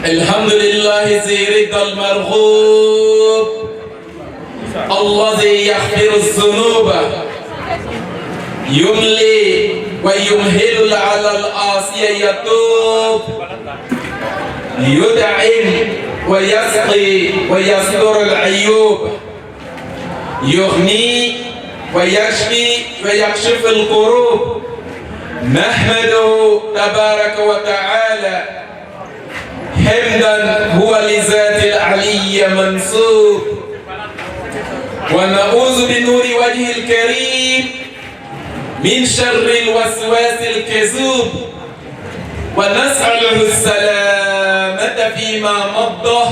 الحمد لله ذي رضا المرغوب الذي يغفر الذنوب يملي ويمهل على العاصي يتوب يدعم ويسقي ويستر العيوب يغني ويشفي ويكشف الكروب نحمده تبارك وتعالى حمدا هو لذات العلي منصوب ونعوذ بنور وجه الكريم من شر الوسواس الكذوب ونسأله السلامة فيما مضى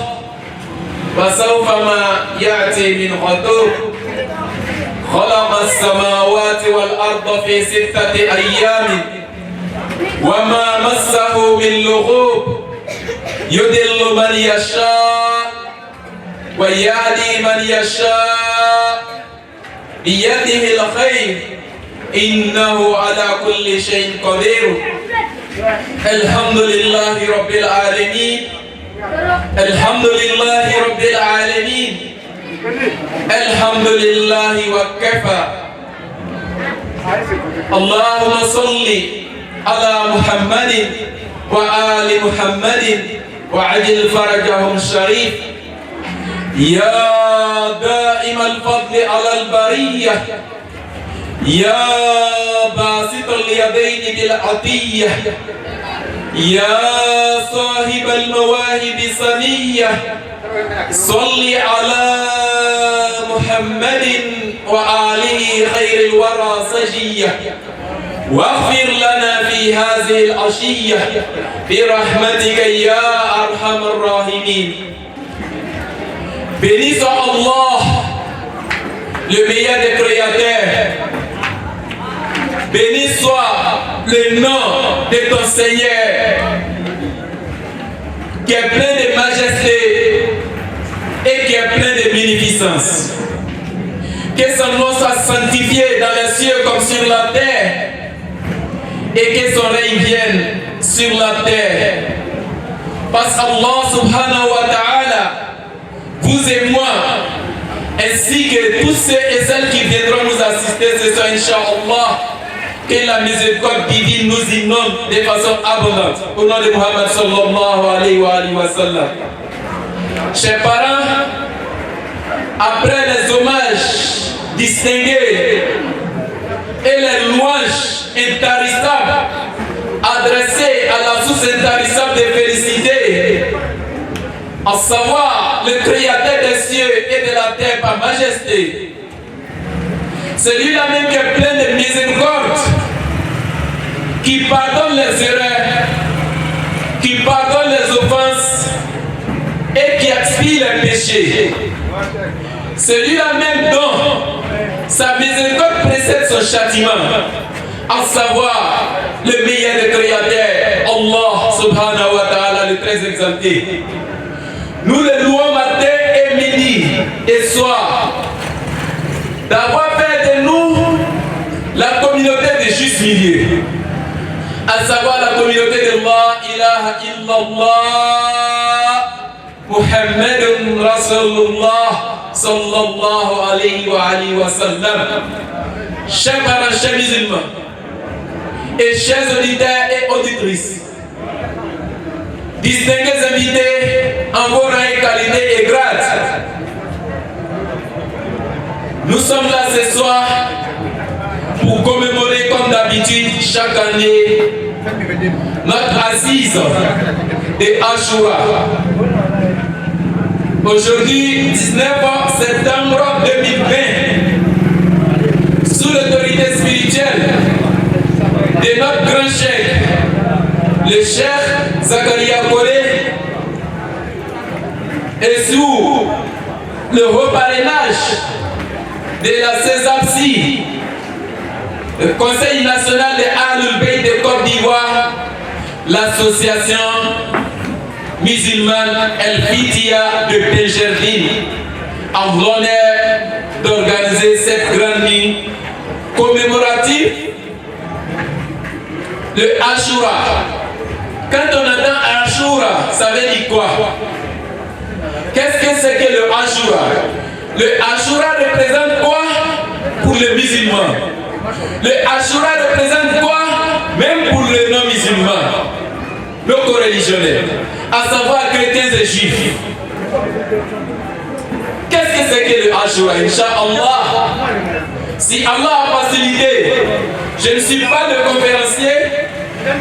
وسوف ما يأتي من غدور خلق السماوات والأرض في 6 أيام وما مسه من لغوب يضل من يشاء ويهدي من يشاء بيده الخير إنه على كل شيء قدير الحمد لله رب العالمين الحمد لله رب العالمين الحمد لله وكفى اللهم صل على محمد وآل محمد وعجل فرجهم الشريف يا دائم الفضل على البرية يا باسط اليدين بالعطية يا صاحب المواهب سنية صل على محمد وآله خير الورى سجية واغفر لنا في هذه العشية برحمتك يا أرحم الراحمين. Béni soit Allah, le meilleur des créateurs. Béni soit le nom de ton Seigneur, qui est plein de majesté et qui est plein de bénéficence. Que son nom soit sanctifié dans les cieux comme sur la terre, et que son règne vienne sur la terre. Parce qu'Allah subhanahu wa ta'ala, vous et moi, ainsi que tous ceux et celles qui viendront nous assister ce soir, Inch'Allah, que la miséricorde divine nous inonde de façon abondante. Au nom de Muhammad sallallahu alayhi wa sallam. Chers parents, après les hommages distingués et les louanges intarissables adressées à la source intarissable de félicité, à savoir le Créateur des cieux et de la terre par majesté, celui-là même qui est plein de miséricorde, qui pardonne les erreurs, qui pardonne les offenses et qui expie les péchés. Celui-là même dont sa miséricorde précède son châtiment, à savoir le meilleur des créateurs, Allah subhanahu wa ta'ala, le très exalté. Nous le louons matin et midi et soir d'avoir fait de nous la communauté des justes milieux, à savoir la communauté de La ilaha illallah Muhammadun Rasulullah sallallahu alayhi wa sallam. Chers parents, chers musulmans et chers auditeurs et auditrices, distingués invités en vos rangs et qualités et grades, nous sommes là ce soir pour commémorer comme d'habitude chaque année notre assise de Ashura. Aujourd'hui, 19 septembre 2020, sous l'autorité spirituelle de notre grand cheikh, le cheikh Zakaria Kole, et sous le haut parrainage de la CESAPSI, le Conseil national de Ahlul Bayt de Côte d'Ivoire, l'association musulmane El Fitia de Péjerdine, en l'honneur d'organiser cette grande nuit commémorative de Ashura. Quand on entend Ashura, ça veut dire quoi? Qu'est-ce que c'est que le Ashura? Le Ashura représente quoi pour les musulmans? Le Ashura représente quoi même pour les non-musulmans, nos co-religionnaires, à savoir chrétiens et juifs. Qu'est-ce que c'est que le Ashura? Inch'Allah, si Allah a facilité, je ne suis pas le conférencier,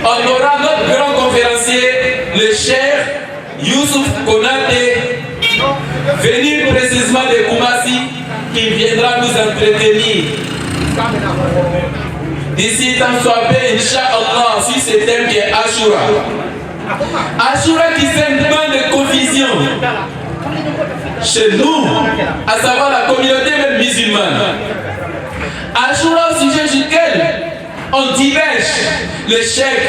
on aura notre grand conférencier, le cher Youssouf Konaté, venu précisément de Koumassi, qui viendra nous entretenir. D'ici tant soit peu, Inch'Allah, sur ce thème qui est Ashura. Ashura qui sème tant de confusion chez nous, à savoir la communauté même musulmane. Ashura au sujet duquel on diverge. Le cheikh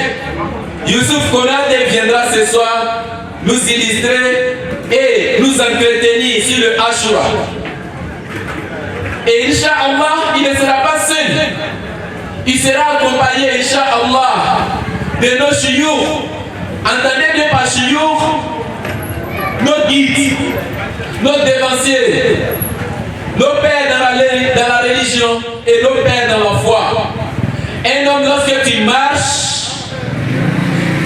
Youssouf Konaté viendra ce soir nous illustrer et nous entretenir sur le Ashura. Et Inch'Allah, il ne sera pas seul. Il sera accompagné, Inch'Allah, de nos chiours. Entendez bien par chiours, nos guides, nos dévanciers, nos pères dans la religion et nos pères dans la foi. Un homme, lorsque tu marches,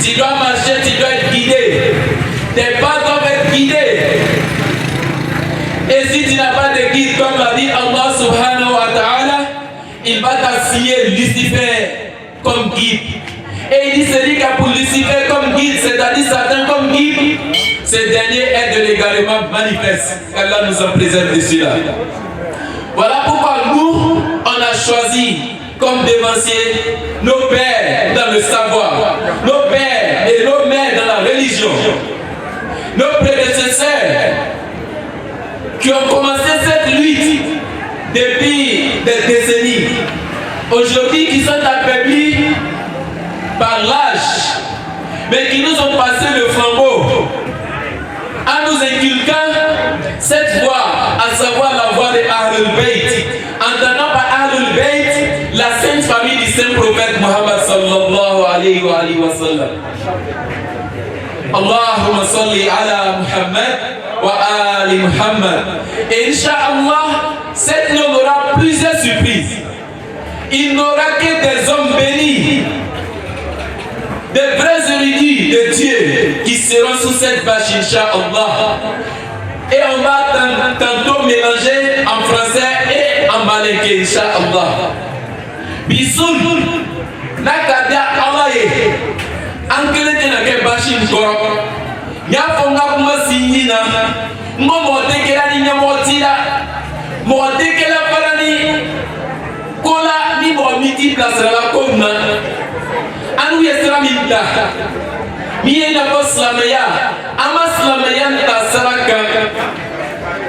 tu dois marcher, tu dois être guidé. Tes pas doivent être guidés. Et si tu n'as pas de guide, comme l'a dit Allah subhanahu wa ta'ala, il va t'assigner Lucifer comme guide. Et il dit celui qui a pour Lucifer comme guide, c'est-à-dire Satan comme guide, ce dernier est de l'égarement manifeste. Allah nous en préserve de cela. Voilà pourquoi nous, on a choisi comme dévanciers nos pères dans le savoir, nos pères et nos mères dans la religion, nos prédécesseurs qui ont commencé cette lutte depuis des décennies, aujourd'hui qui sont affaiblis par l'âge, mais qui nous ont passé le flambeau en nous inculquant cette voie, à savoir la voie de Ahlul Bayt, entendant par Ahlul Bayt la sainte famille du saint prophète Muhammad sallallahu alayhi wa sallam. Allahumma salli ala Muhammad wa ali Muhammad. Et Inch'Allah, cette nuit on aura plusieurs surprises. Il n'aura que des hommes bénis, des vrais érudits de Dieu qui seront sous cette bâche, Inch'Allah. Et on va tantôt mélanger en français et en malinké, Inch'Allah. Bisoun, Nakadia Alaye, Ankelete Nake Bashim Koro, Yafonga Kuma Sinina, Momo Tekela Nina Motila, Motekela Parani, Kola ni Miti Plasala Kona, Anu Yesra Mita, Miena Poslamaya, Ama Slamayan Tasaraka,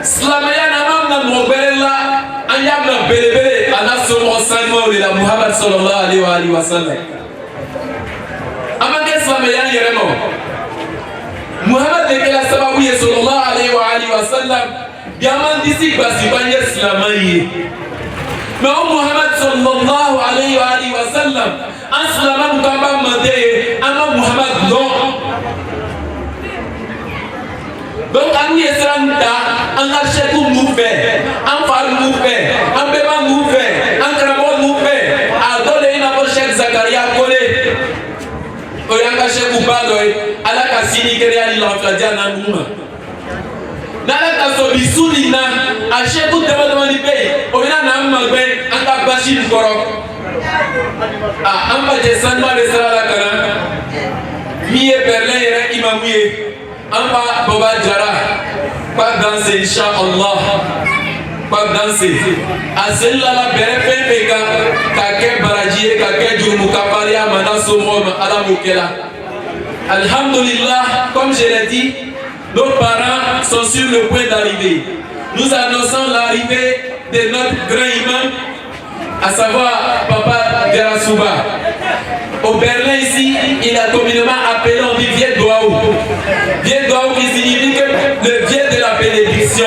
Slamayan Amam Mobella, Ayam Belebele, Anason Osanmo de la Muhammad sallallahu alayhi wa sallam. Amake Slamayan Yeremo, Muhammad de la Sabouye sallallahu alayhi wa sallam, Diamant d'ici Basibanye Slamaye. Mais Muhammad sallallahu alayhi wa sallam, Aslamam Kamba Made, Ama Muhammad non. Donc, on y est on a cherché pour nous faire, on parle nous faire, on peut pas nous faire, on crame nous faire. À donner une approche de Zakaria collé. On a caché pour parler, à la cassini qui est l'enfant dans nous. Dans la casse à chaque coup de demande du pays, on a un malbé, on a bâchi le corps. Ah, on va descendre le sera la canne. Mié Berlin et Imamouye. Amba Baba Jara, pas danser, Inch'Allah, pas danser. A celle-là, la belle peka, kake baradie, kake djoumu, kaparia, manaso mom, ala moukela. Alhamdulillah, comme je l'ai dit, nos parents sont sur le point d'arriver. Nous annonçons l'arrivée de notre grand imam, à savoir Papa Garasouba. Au Berlin ici, il a communément appelé, on dit Vieux Douaou. Vieux Douaou qui signifie que le vieux de la bénédiction.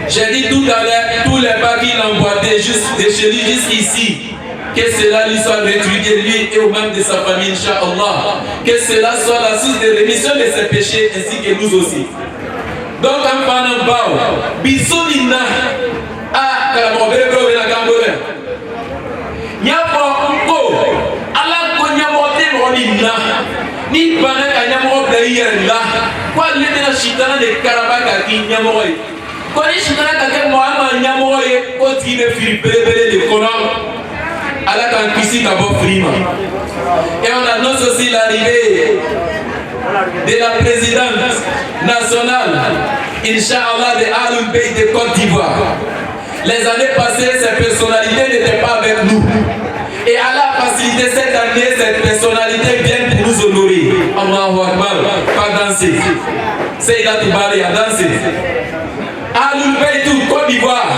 J'ai dit tout à l'heure, tous les pas qu'il a emboîtés de chez lui jusqu'ici, Que cela lui soit rétribué, lui et au même de sa famille, Inch'Allah. Que cela soit la source de rémission de ses péchés ainsi que nous aussi. Donc, en parlant bao, bisonina, ah, kalamobere bro, la gambole. Nyabo ko, ala ko nyamote molina. Ni bana ka nyamo blayer la. Kwa lete na shitana de karabaka ki nyamo. Kwa ni shitana ka ke moama nyamo ye ko ti be filipele de kono. Ala kan kisi ka bo frima. Et on annonce aussi l'arrivée de la présidente nationale, Inch'Allah, de Alun Pays de Côte d'Ivoire. Les années passées, ces personnalités n'étaient pas avec nous. Et Allah a facilité cette année, cette personnalité vient pour nous honorer. Allahu Akbar, pas danser. C'est là tout bari à danser. Alun Pays de Côte d'Ivoire.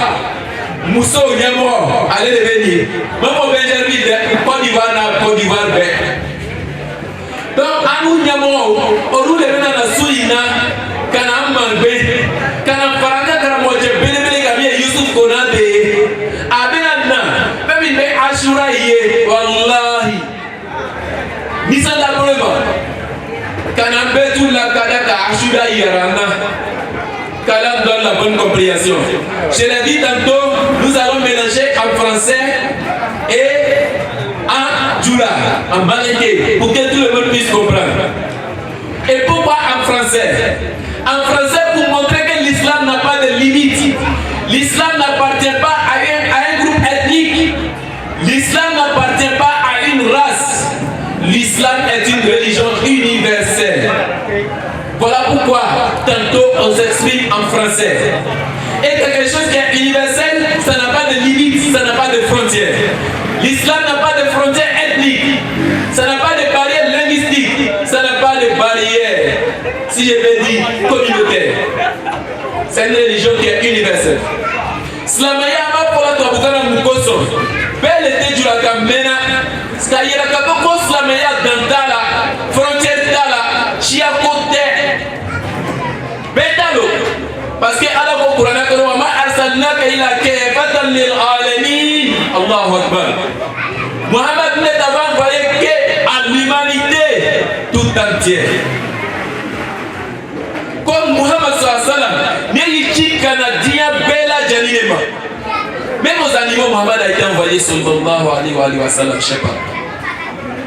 Mousso Nyamo, allez venir. Même au Benjamin, Côte d'Ivoire, Côte d'Ivoire, donc, à nous, Nyamo, au roule de la Souina, Kana Mangbe, Kana Faraka, Kana Moje, Bele Gabi, Yusuf Konade, Abenana, même il Ashura Ye, Wallahi. Nissan la Breva, Kana Betou la Kadaka, Ashura Yerana. Kalam donne la bonne compréhension. Je l'ai dit tantôt, nous allons mélanger en français et en djoula, en malinké, pour que tout le monde puisse comprendre. Et pourquoi en français? En français, pour montrer que l'islam n'a pas de limite. L'islam n'appartient pas à un groupe ethnique. L'islam n'appartient pas à une race. L'islam est une religion universelle. Voilà pourquoi tantôt on s'exprime en français. Et quelque chose qui est universel, ça n'a pas de limite, ça n'a pas de frontières. L'islam n'a pas de frontières ethniques, ça n'a pas de barrières linguistiques, ça n'a pas de barrières, si je peux dire, communautaires. C'est une religion qui est universelle. Slamaya ma pour la Tobukana Mukoso, belle était du la Gamena, Skayera Kaboko Slamaya Dantala, frontière Dala, Chiakote, Betalo. Parce que Allah au Coran a dit ma arsalnaka ila kafatan lil alamin. Allahu Akbar. Muhammad n'est d'abord envoyé qu'à l'humanité tout entière. Comme Muhammad sallallahu alayhi wa sallam, n'est canadien bella janima. Même aux animaux, Muhammad a été envoyé sallallahu alayhi wa sallam.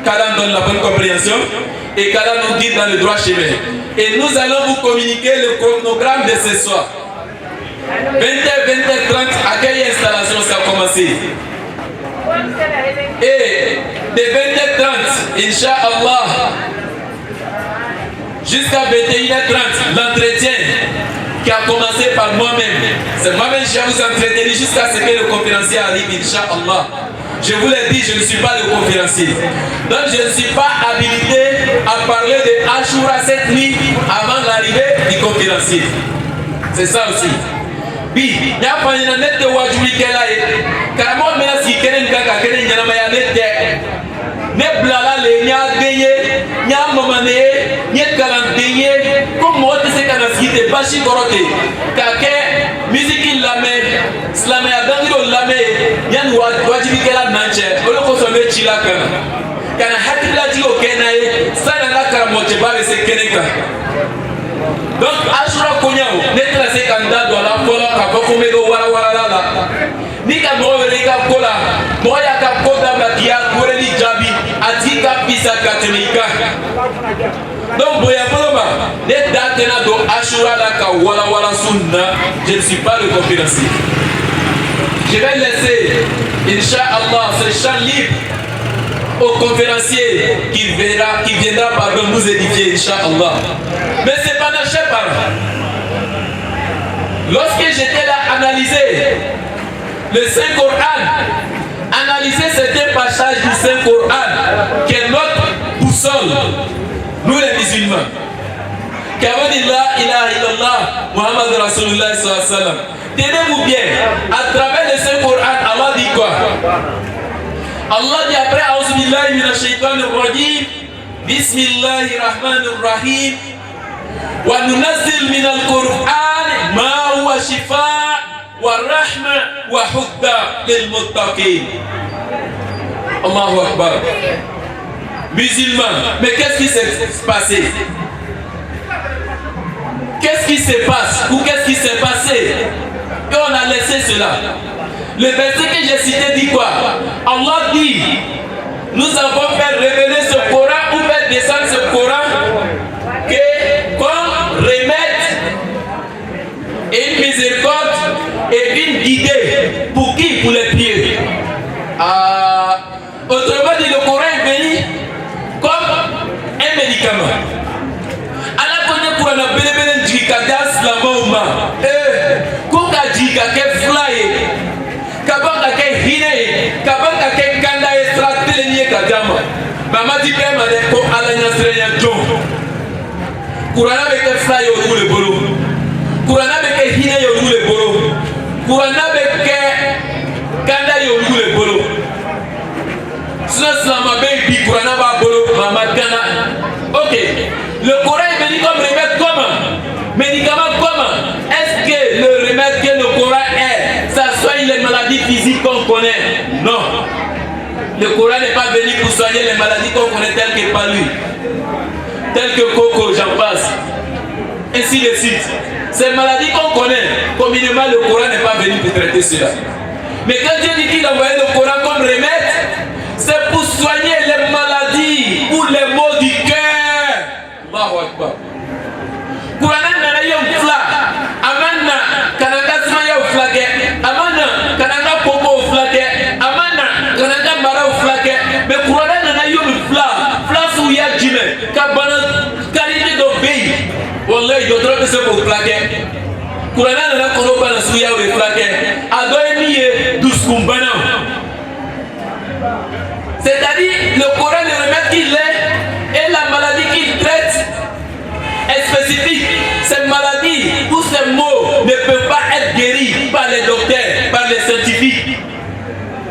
Kalam donne la bonne compréhension et Kalam nous guide dans le droit chemin. Et nous allons vous communiquer le chronogramme de ce soir. 20h, 20h30, à quelle installation ça a commencé? Et de 20h30, Inch'Allah, jusqu'à 21h30, l'entretien qui a commencé par moi-même. C'est moi-même qui vais vous entretenir jusqu'à ce que le conférencier arrive, Inch'Allah. Je vous l'ai dit, je ne suis pas le conférencier. Donc je ne suis pas habilité à parler de Ashura cette nuit avant l'arrivée du conférencier. C'est ça aussi. Oui, il y a pas une année de Wajuri Kelaï. Car moi, si quelqu'un qui a gagné, il y a ne blala le nya gagné, nya mamane, nya galanté, comme moi, tu sais qu'on a cité Bashi Korote, Kake, musique il la met, Slamé a gagné la met, nya Wajuri Kela Nanche, on le consomme Chilakana. Kana hakila ti o kenae, sana la karamoche ba se keneka. Donc Ashura Konyao, n'est la sekanda do la fola ka bokomego wala wala la. Ni ka mo wele ka kola, moya ka koda bakia kureli jabi, atika pisa katonika. Donc boya boloma, n'est datena do Ashura la ka wala wala sunna, je ne suis pas le conférencier. Je vais laisser Inch'Allah ce champ libre au conférencier qui viendra pardon, nous édifier, Inch'Allah. Mais c'est pas notre chef. Lorsque j'étais là, analyser le Saint-Coran, analyser certains passages du Saint-Coran, qui est notre boussole, nous les musulmans. Qui avons dit la ilaha illallah, Muhammad Rasulullah sallallahu alayhi wa sallam. Tenez-vous bien, à travers le Saint-Coran, Allah dit quoi? Allah dit après, Aouzubillahi minash shaitanir rajim, Bismillahir rahim, wa nunazzil minal Qur'an ma huwa shifa' wa rahma wa hudda lil muttaqin. Allahu Akbar. Musulmans, mais qu'est-ce qui s'est passé? Qu'est-ce qui se passe? Ou qu'est-ce qui s'est passé? Et on a laissé cela. Le verset que j'ai cité dit quoi? Allah dit, nous avons fait révéler ce Coran ou fait descendre ce Coran comme remède et une miséricorde et une guidée. Pour qui? Pour les pieds. Autrement dit, le Coran est béni comme un médicament. Allah connaît pour la belle jikadas la mauma. Kuka jika ke fly. Kabanga ke hine. Kabanga ke kanda extracte le nie kadama. Mama dit que made ko ala nyasrenya jo. Kurana be ke fly yo le bolo. Kurana be ke hine yo le bolo. Kurana be ke kanda yo le bolo. Ok, le Coran est béni comme remède comment? Médicament comment? Est-ce que le remède que le Coran est, ça soigne les maladies physiques qu'on connaît? Non. Le Coran n'est pas béni pour soigner les maladies qu'on connaît telles que palu, telles que coco, j'en passe. Ainsi de suite. Ces maladies qu'on connaît, communément le Coran n'est pas béni pour traiter cela. Mais quand Dieu dit qu'il a envoyé le Coran comme remède, c'est pour soigner les maladies ou les maux du cœur. Allahu Akbar. Coran nana yo fla, amana kananga sma yo flake, amana kananga popo flake, amana kananga mara flake. Mais Coran nana yo fla sou ya jime, kabana kalini do bey. Wallahi yo trop se pour flake. Coran nana kono bana sou ya flake. Adoy niye duskumbana. C'est-à-dire, le Coran, le remède qu'il est et la maladie qu'il traite est spécifique. Cette maladie ou ces maux ne peuvent pas être guéris par les docteurs, par les scientifiques,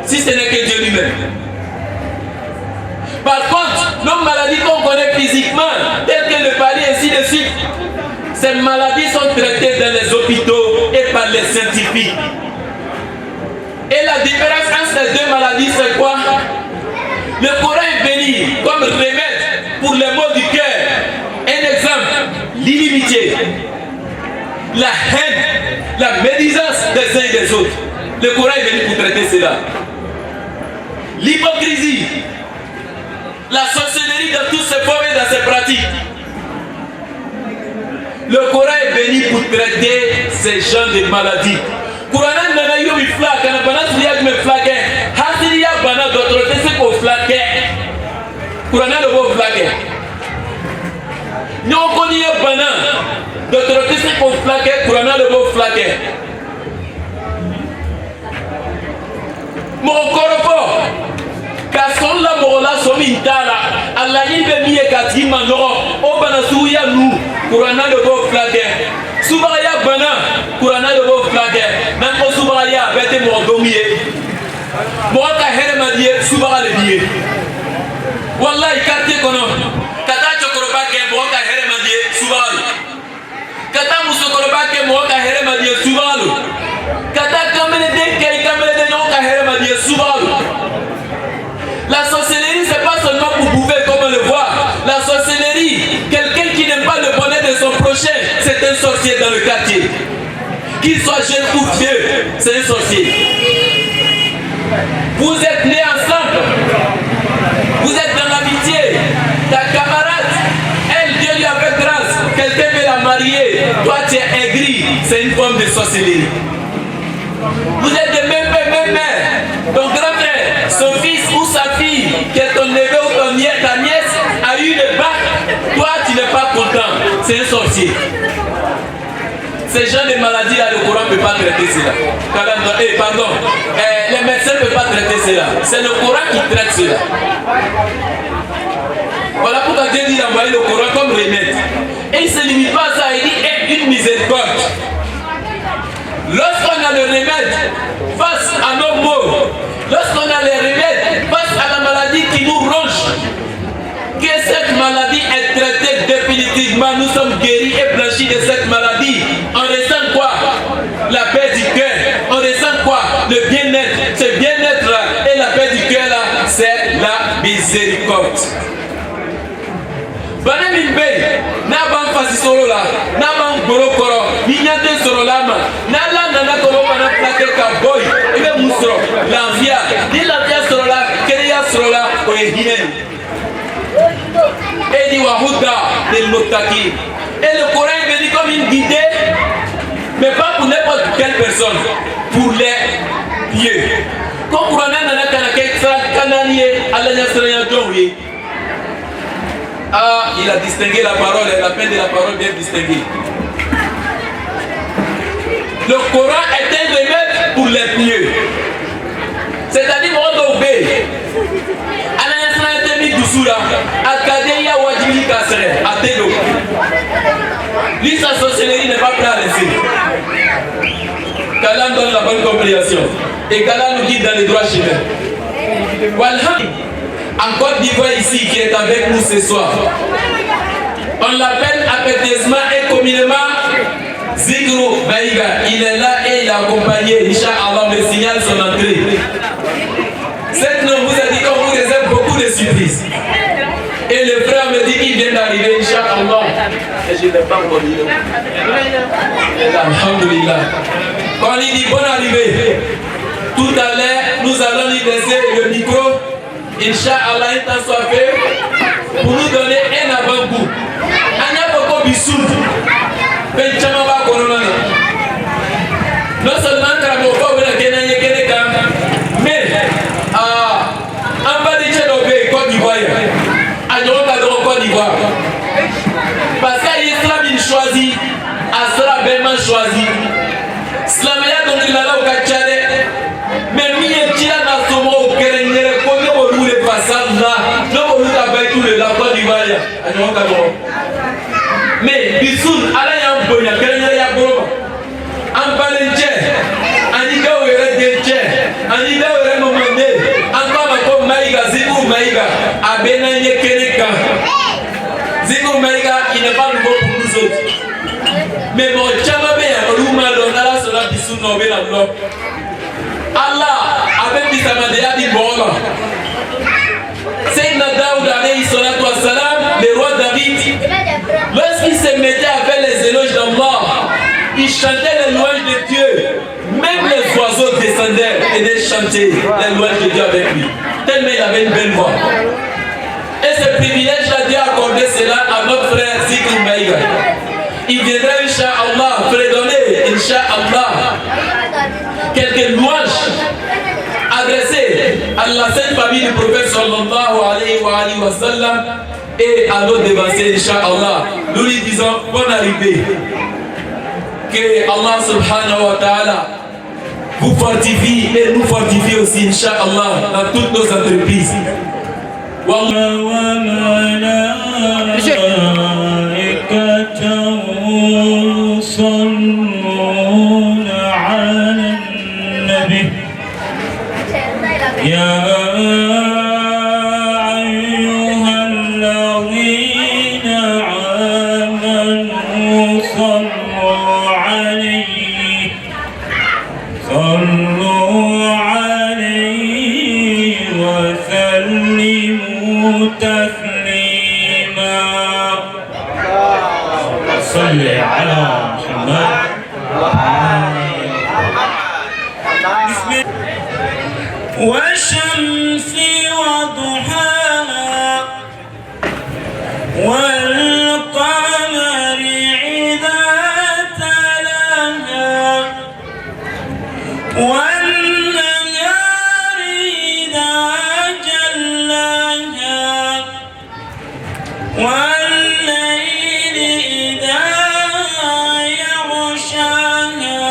si ce n'est que Dieu lui-même. Par contre, nos maladies qu'on connaît physiquement, telles que le palu, ainsi de suite, ces maladies sont traitées dans les hôpitaux et par les scientifiques. Et la différence entre ces deux maladies, c'est quoi? Le Coran est béni comme remède pour les maux du cœur. Un exemple, l'inimitié, la haine, la médisance des uns et des autres. Le Coran est béni pour traiter cela. L'hypocrisie, la sorcellerie dans toutes ses formes et dans ses pratiques. Le Coran est béni pour traiter ces genres de maladies. Coran nana yo mi fla kana bana tuya me flake hasili ya bana d'autres c'est ko flake Coran le bo flake nyo ko ni bana d'autres c'est ko flake Coran le bo flake mo korofo ka son la mola so mi tala Allah yi be mi e ka ti manoro o bana suya nu Coran le bo flake Soubaya bana, Courana de vos flaques, même au Soubaya, bête mon domier. Moi, ta hère m'a dit, Soubara le billet. Wallah, il quartier qu'on a. Kata Chokorobake, moi, ta hère m'a dit, Soubara. Kata Moussokorobake, moi, ta hère m'a dit, Soubara. Kata Kamele de Kamele de non, ta hère m'a dit, Soubara. La sorcellerie, c'est pas seulement pour bouffer comme on le voit. La sorcellerie, quelqu'un qui n'aime pas le bonheur de son prochain, c'est un sorcier dans le quartier. Qu'il soit jeune ou vieux, c'est un sorcier. Vous êtes nés ensemble. Vous êtes dans l'amitié. Ta camarade, elle, Dieu lui a fait grâce. Quelqu'un veut la marier. Toi, tu es aigri. C'est une forme de sorcellerie. Vous êtes de même père, même mère. Ton grand-père, son fils ou sa fille, qui est ton neveu ou ta nièce, a eu le bac. Toi, tu n'es pas content. C'est un sorcier. Ces gens de maladies là, le Coran ne peut pas traiter cela. Pardon, les médecins ne peuvent pas traiter cela. C'est le Coran qui traite cela. Voilà pourquoi Dieu dit d'envoyer le Coran comme remède. Et il ne se limite pas à ça, il dit une miséricorde. Lorsqu'on a le remède face à nos maux, lorsqu'on a le remède face à la maladie qui nous ronge, que cette maladie est traitée définitivement, nous sommes guéris et blanchis de cette maladie. On ressent quoi? La paix du cœur. On ressent quoi? Le bien-être. Ce bien-être là et la paix du cœur là, c'est Pentecôte. Bana min be n'a ban fasi solo la n'a ban goro koro ni nyate soro lama n'a la nana koro bana plaqué ka boy et be musro l'envia ni l'envia soro la keriya soro la o ehine et dit wahuda lil muttaqin. Et le Coran est venu comme une guidée, mais pas pour n'importe quelle personne, pour les pieux. Quand Coran n'a il a distingué la parole et la peine de la parole bien distinguée. Le Coran est un remède pour les pieux. C'est-à-dire qu'on doit obéir. Lui, sa sorcellerie n'est pas prêt à laisser. Qu'Allah donne la bonne compréhension. Et qu'Allah nous guide dans les droits chemins. En Côte d'Ivoire ici, qui est avec nous ce soir, on l'appelle affectueusement et communément Zikru Maïga. Il est là et il est accompagné. Inch'Allah, me signale son entrée. Cette nom vous a dit qu'on vous réserve beaucoup de surprises. Et le frère me dit qu'il vient d'arriver, Inch'Allah. Et je n'ai pas encore dit. Alhamdulillah. Quand il dit bonne arrivée, tout à l'heure, nous allons lui laisser le micro. Inch'Allah, il t'a soifé pour nous donner un avant-goût. Anya Boko Bissoud. Non seulement Kraboko, mais en bas de Tchénobé, Côte d'Ivoire. Côte d'Ivoire. Parce que l'islam il choisit, Asra Belman choisit. Slamaya donc il a là au Kachade. Mais mi est tira dans son mot au Kérenere, comme nous on les passages là, nous on nous appelle tout le la Côte d'Ivoire. Mais Bissoud, Allah y'a un bon, y'a Kérenere y'a bon. En Balenche, Anida ou Eredje, Anida ou Remomone, encore comme Maïga, Zibou Maïga, Abenanye Keneka. Zibou Maïga, il n'est pas nouveau pour nous autres. Mais mon Tchamabé, Rouma, Lonala, sera Bissou, Nobé, la bloc. Allah, avec Bissamadea, dit bon. Sayyidina Daoud, alayhi salatu wa salam, le roi David, lorsqu'il se mettait à faire les éloges d'Allah, il chantait les louanges de Dieu. Même les oiseaux descendaient et venaient chanter les louanges de Dieu avec lui. Tellement il avait une belle voix. Et ce privilège-là, Dieu a accordé cela à notre frère Zikru Maïga. Il viendra, Inch'Allah, fredonner, Inch'Allah, quelques louanges adressées à la sainte famille du prophète sallallahu alayhi wa sallam et à nos devanciers, Inch'Allah. Nous lui disons bonne arrivée. Que Allah subhanahu wa ta'ala vous fortifie et nous fortifie aussi, Inch'Allah, dans toutes nos entreprises. والشمس وضحاها والقمر إذا تلاها والنهار إذا جلاها والليل إذا يغشاها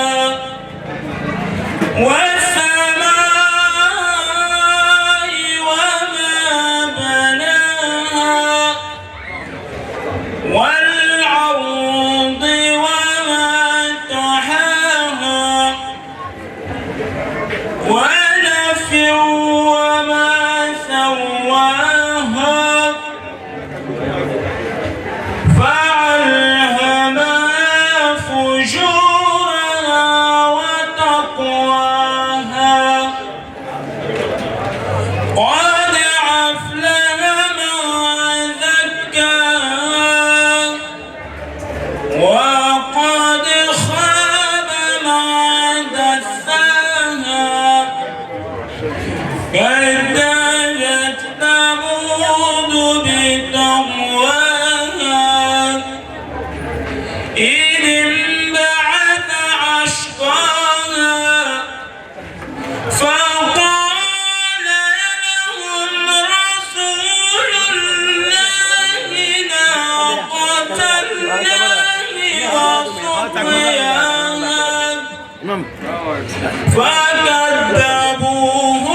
فكذبوه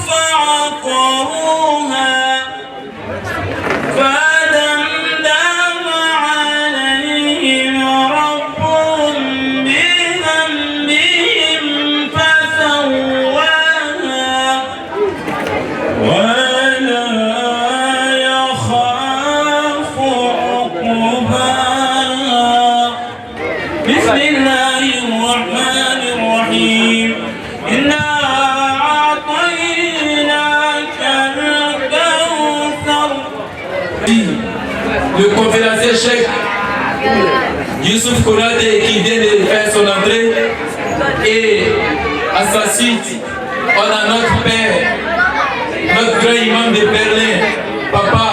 فعقروها فدمدم عليهم ربهم بذنبهم فسواها ولا يخاف عقباها. بسم الله الرحمن الرحيم. إنا أعطيناك الكوثر. Le conférencier Cheikh Youssouf Konate qui vient de faire son entrée, et à sa suite on a notre père, notre grand imam de Berlin, papa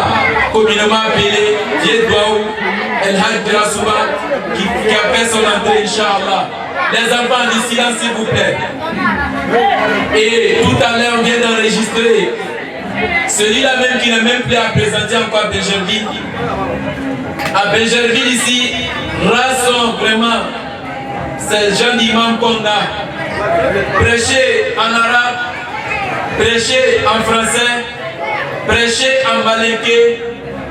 communément appelé Vieux Douaou El Hadj Rasouba, qui a fait son entrée, Inch'Allah. Les enfants du silence, s'il vous plaît. Et tout à l'heure on vient d'enregistrer celui-là même qui n'est même plus à présenter encore à Benjerville. À Benjerville ici, rassons vraiment ces jeunes imams qu'on a. Prêcher en arabe, prêcher en français, prêcher en malinké.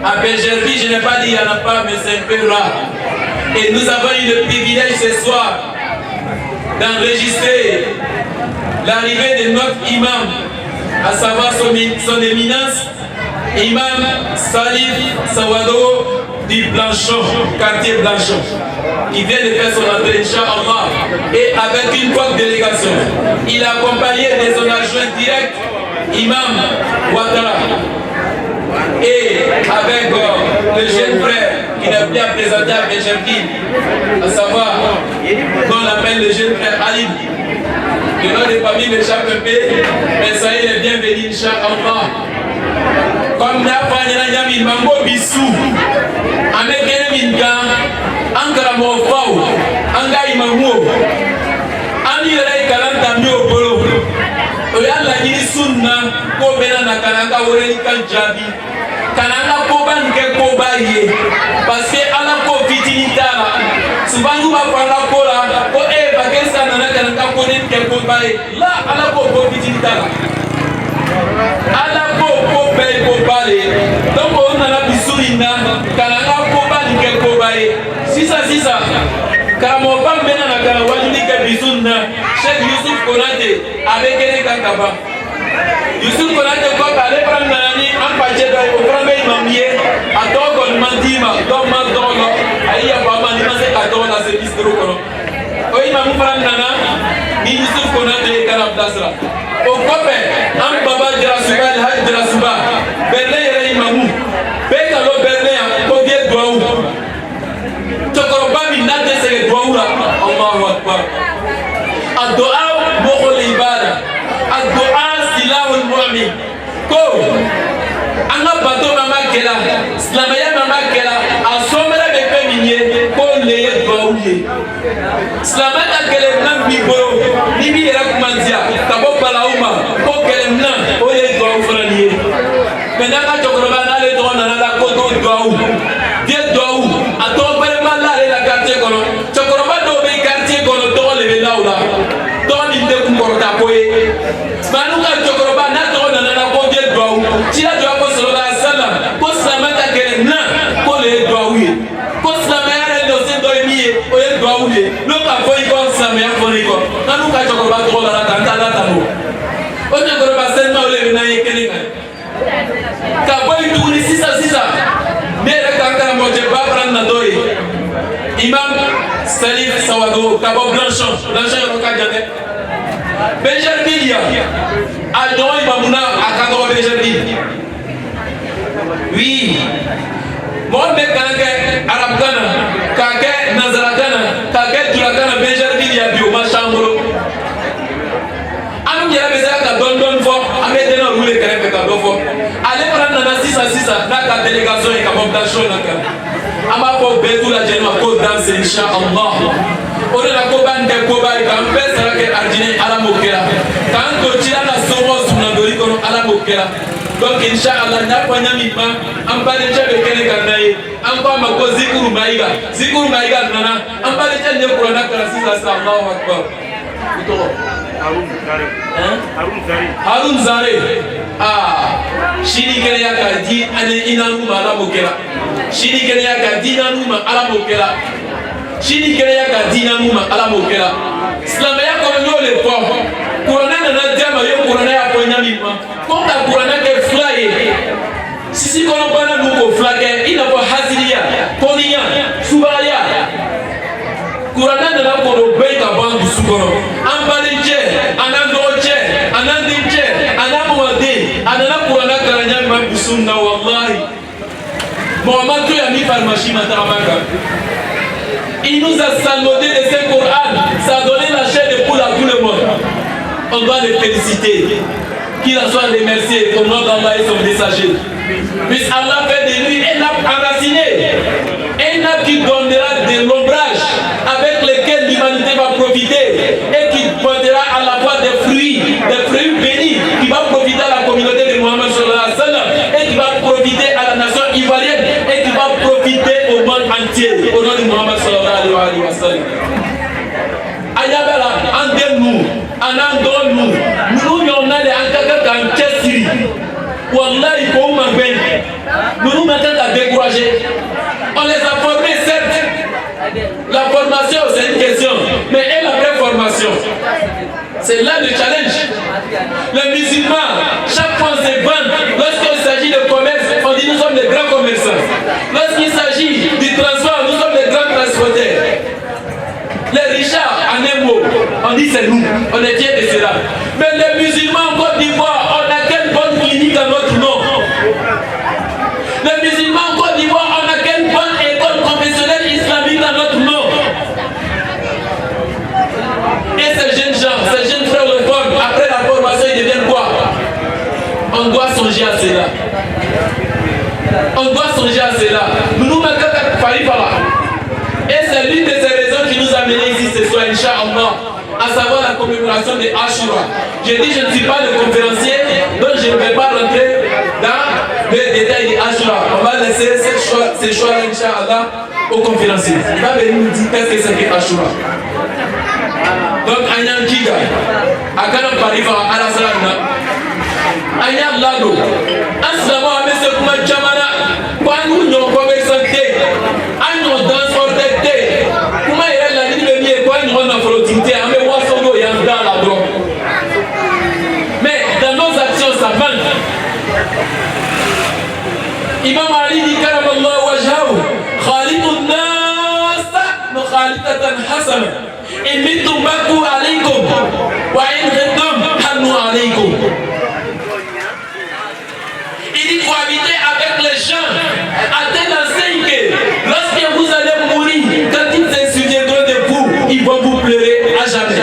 À Benjerville, je n'ai pas dit il n'y en a pas, mais c'est un peu rare. Et nous avons eu le privilège ce soir d'enregistrer l'arrivée de notre imam, à savoir son éminence, Imam Salif Sawado du Blanchon, quartier Blanchon, qui vient de faire son entrée, Inch'Allah, et avec une forte délégation. Il a accompagné de son adjoint direct, Imam Ouattara, et avec le jeune frère qui n'a plus à présenter à Benjerville, à savoir, qu'on appelle le jeune frère Ali. Le nom de famille m'échappe un peu, mais ça y est, bienvenue, Inch'Allah. Comme la famille n'a mis Mambo Bissou, avec un minga, un gramo faux, un gars imamou, un yéraï kalanta mio polo. Oyala yini sunna, ko bena na kananga oreli kanjabi. Kananga koba nke koba ye, parce que ala ko vitinitara. Souvent nous va prendre kola, ko bakesa nana kananga kone nke koba ye. La ala ko vitinitara. Ala ko koba ye. Donc on a la bisurina, kananga koba nke koba ye. Sisa. Karamo bam bena na karawani nke bisunna. Cheikh Youssouf Konate avec les kakaba. Youssouf Konate ko ale prendre nani en paje do ko prendre imamier a to ko mandima do ma do lo ayi ba ma ni ma se ka do na se bistro ko o imam prendre nana ni Youssouf Konate karab dasra o ko be am baba dira suba el haj dira suba berle yere imamu be ka lo berle ko vie do to ko ba mi na de se do ura Allahu akbar الدعاء مخ العبادة الدعاء سلاح المؤمن كو أنا بدو ماما كلا سلامية ماما كلا أسومرا بفمينية كو ليه دعوة سلامة كلا نام بيبو نبي يراك مانزيا كابو بلاوما كو كلا نام كو ليه دعوة فرانية بناكا تقربا نالي دعوة نالا كو دعوة دي دعوة أتوم برما نالي لا كارتيه كونو تقربا دو بي كارتيه كونو دعوة لبي لاولا Manu ka jokoroba na to na na ko je dwawu ti la dwawu sallallahu alaihi wasallam ko salama ka kele na ko le dwawu ye ko salama ya le se do mi ye o ye dwawu ye lo ka fo iko salama ya fo iko manu ka jokoroba to la na ta la ta no o jokoroba sen ma o le na ye kele ka boy tu ni sisa me re ka ka mo je ba pran na doy Imam Salif Sawado Kabo Blanchon ka jade Benjerville, Adon Imamouna à Kagoro Benjerville. Oui, mon mec Arab Ghana, Kake Nazara Ghana, Kake Tulakana Benjerville, ya bio ma chambre. Am yara beza ka don fo, amede na roule kere ka do fo. Allez prendre na 6 na ka délégation et ka population na ka. Ama ko betu la jenwa ko danse Inch'Allah. On a ko bande ko bari kan pesa ke arjine ala mokela kan to tira na somo suna dori kono ala mokela donc Inch'Allah na ko nyami ma am bale chabe kene kan nayi am ko ma ko zikuru maiga nana am bale chabe ko na kala sisa Allahu akbar. Harun Zare. Ah, Shini Kenya Kadi, Ane Inanuma Alamokela. Shini Kenya Kadi Nanuma Alamokela. Shini Kenya Kadi Nanuma Alamokela. Slamaya comme le port. Couronne na diama yo couronne ya poignalima. Quand la couronne est flyée. Si on a un nouveau flag, il n'a pas Hazilia, Konia, Soubaria. Kourana n'a pas de bête à bande du Soukono. En Balinche, en Androche, en Andinche, en Amouadé, en Anakourana Karanya Mabusunda, Wallahi. Mohamed a mis par machine à Taramaka. Il nous a salmodé de ce Coran, ça a donné la chair de poule à tout le monde. On doit les féliciter. Qu'il en soit remercié au nom d'Allah et son messager. Puisse Allah fait de lui un arbre enraciné, un arbre qui donnera de l'ombrage avec lequel l'humanité va profiter et qui portera à la fois des fruits bénis, qui va profiter à la communauté de Mohammed sallallahu alayhi wa sallam et qui va profiter à la nation ivoirienne et qui va profiter au monde entier au nom de Mohammed sallallahu alayhi wa sallam. Ayabela, andem-nous, anandons-nous, nous n'en allons en Syrie. Wallah, il faut m'enlever. Nous nous mettons à décourager. On les a formés, certes. La formation, c'est une question. Mais et la vraie formation? C'est là le challenge. Les musulmans, chaque fois on se vend. Lorsqu'il s'agit de commerce, on dit nous sommes des grands commerçants. Lorsqu'il s'agit du transport, nous sommes des grands transporteurs. Les Richards, en un mot, on dit c'est nous. On est fiers de cela. Mais les musulmans en Côte d'Ivoire, on a quelle bonne clinique à notre nom? Les musulmans en Côte d'Ivoire, on a quelle bonne école professionnelle islamique à notre nom? Et ces jeunes gens, ces jeunes frères de forme, après la formation, ils deviennent quoi? On doit songer à cela. On doit songer à cela. Nous nous mettons à Paris par là. Et c'est l'une de ces raisons qui nous a menés ici ce soir, Inch'Allah, à savoir la commémoration de Ashura. J'ai dit je ne suis pas le conférencier, donc je ne vais pas rentrer dans les détails de Ashura. On va laisser ces choix-là, Inch'Allah, au conférencier. Il va venir nous dire qu'est-ce que c'est que Ashura. Donc, Aïna Kiga, Akana Parifa, Alassana, Aïna Lado, Aslama, M. Kuma Jamana, Kwanou, non, Santé, Aïno, dans son tête, Kuma est la ligne de mieux, Kwanou, on a frotté, Amé Wassono et Anda la drogue. Mais dans nos actions, ça manque. Imam Ali dit Karamallah Wajhaou, Khalidun Nasa, Mukhalidatan Hasana. إن متم بكوا عليكم وإن غدتم حنوا عليكم. Il dit faut habiter avec les gens à tel enseigne que lorsque vous allez mourir, quand ils se souviendront de vous, ils vont vous pleurer à jamais.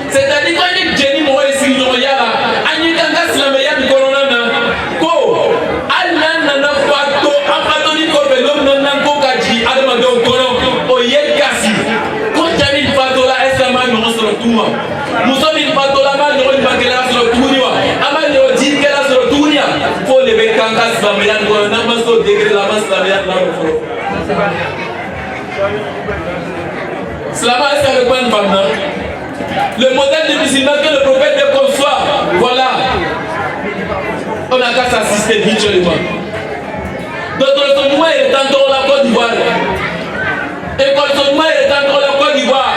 C'est-à-dire quand il dit Jenny Moïse Signoriala, Anikanga Slameya Corona, Ko, Alman n'a pas to, Apatoni Kopelom Nanko Kaji, Adamado Kono, Oyel Kassi. Quand Jamil Fatola Esama nous sur le tour. Nous sommes une Fatola, nous sommes une sur le tour. Amal nous dit qu'elle a sur le tour. Faut les Bekankas Slameya, nous n'avons pas degré la masse Slameya. Slama est avec moi une femme. Le modèle de musulman que le prophète de conçoit, voilà. On a qu'à s'assister virtuellement. Notre tournoi est tantôt la Côte d'Ivoire. Et quand le tournoi est tantôt la Côte d'Ivoire,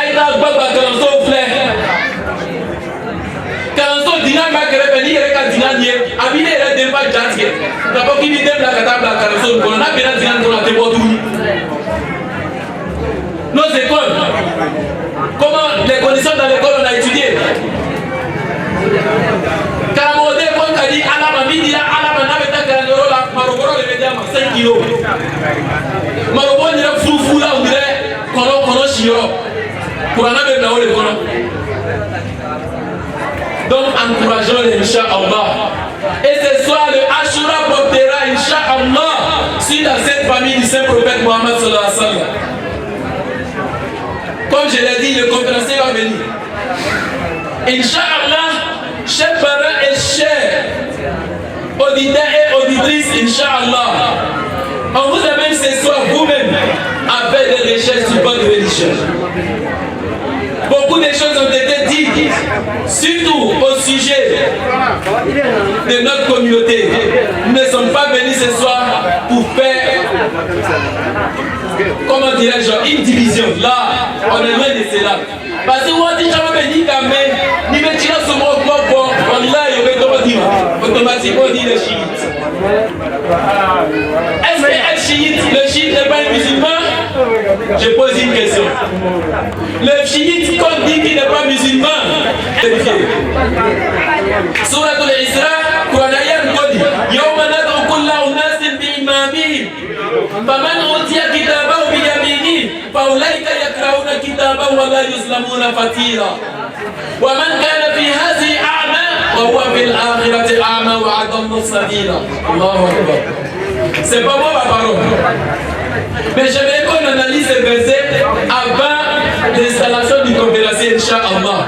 Aïda Baba Kalanso Fleur. Kalanso Dina Makrepeni et Kadinanie, Abine et Demba Jantier. D'abord qui dit Demba Katabla Kalanso, on a bien Dinan pour la Tebotouni. Nos écoles, comment les conditions dans l'école on a étudié. Karamode, quand on a dit Alama Midila, Alama Naveta Karanoro, la Marogoro, les médias, 5 kilos. Marogoro, il y a Foufou là, on dirait Kono Chiro. Pour en avoir là-haut les Kono. Donc, encourageons-les, Inch'Allah. Et ce soir, le Ashura portera, Inch'Allah, suite à cette famille du Saint-Prophète Mohammed sallallahu alayhi wa sallam. Comme je l'ai dit, le conférencier va venir. Inch'Allah, chers parents et chers auditeurs et auditrices, Inch'Allah, on vous amène ce soir vous-même à faire des recherches sur votre prochaine. Beaucoup de choses ont été dites, surtout au sujet de notre communauté. Nous ne sommes pas venus ce soir pour faire, comment dirais-je, une division. Là, on est loin de cela. Parce que moi, si j'avais dit qu'à ni me tirer sur mon corps, on l'a, il y avait automatiquement dit le chiite. Est-ce que le chiite n'est pas un musulman? Je pose une question. Le chiite, comme dit qu'il n'est pas musulman, Surah Al-Isra, Qur'an Kodi, Yawma nad'u kulla unasin bi'imamihim, faman utiya kitabahu biyaminihi, faulaika yakra'una kitabahu wa la yuzlamuna fatila. Wa man kana fi hadhihi a'ma, wa huwa fil akhirati a'ma wa adallu sabila. Allahu Akbar. C'est pas moi ma parole. Mais j'aimerais qu'on analyse ces versets avant l'installation du conférencier, Inch'Allah.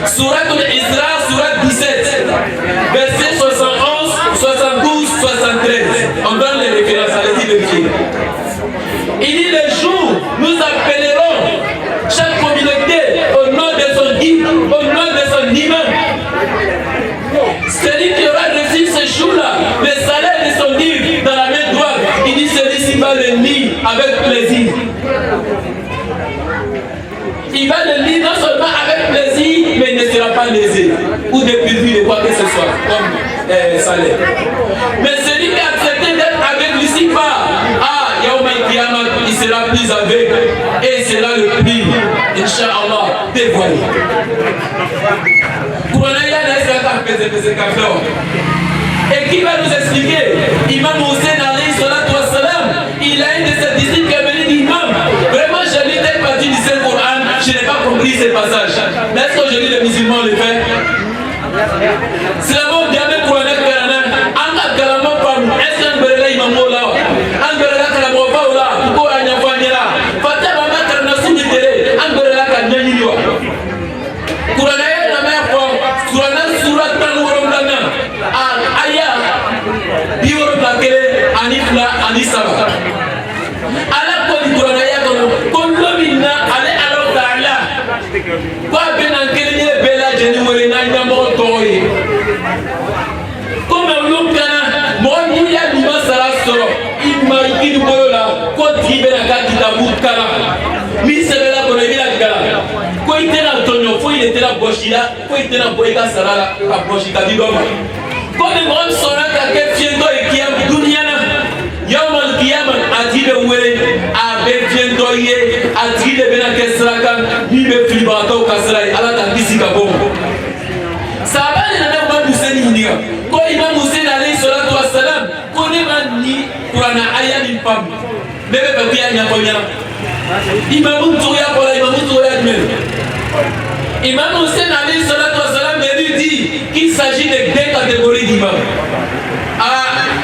Surat Al-Isra, Surat 17, versets 71, 72, 73. On donne les références, allez-y vérifier. Il dit le jour, nous appellerons chaque communauté au nom de son guide, au nom de son imam. Celui qui aura reçu ce jour-là, le salaire de son livre dans la main droite, il dit celui-ci va le lire avec plaisir. Il va le lire non seulement avec plaisir, mais il ne sera pas lésé ou dépourvu de quoi que ce soit, comme salaire. Mais celui qui a accepté d'être avec Lucifer, Yaouma Kiyama, il sera plus aveugle et il sera le plus, Inch'Allah, dévoilé. Et qui va nous expliquer? Imam Hussein alayhi salatu wassalam, il a un de ses disciples qui est venu dire Imam, vraiment j'ai lu telle partie du Saint-Coran, je n'ai pas compris ces passages. Mais est-ce que je dis les musulmans le fait? C'est la mort bien pour un être garanant. En galamant par nous, est-ce qu'un berela imam là? Un berela kalamo pa là, pour un enfant là. Fatah mama karna sumi télé, un berela kanya yiliwa. Kurana ya na maya kwa, kurana surat tan woromdana. Aya, biworomdakele anifla anisaba. Ala kodi kurana ya kono, kolomina ale Allah Ta'ala. Kwa benankele ni bela jeni wole na nyamo toye. Comme un loup cana, moi il y a du masara soro, il m'a dit du bolola, quoi tu veux la carte d'abou cana, mi se la bonne vie la cana, quoi il était là Antonio, quoi il était là Bochila, quoi il était là Boyka Sarala, la Bochita du Goma. Comme un grand sonat à quel fiendo et qui a Duniana, Yaman Kiyaman a dit le Wele, avec fiendo yé, a dit le Benakesraka, ni le Flibato Kasrai, à la Tandisika Bombo. Ça va les nana Imam Hussein India. Quand Imam Hussein alayhi salatu wassalam, connaît ni Qur'ana aya ni pam. Bébé bébé ya nyakonya. Imam Touya pour Imam Touya même. Imam Hussein alayhi salatu wassalam lui dit qu'il s'agit de deux catégories d'imams.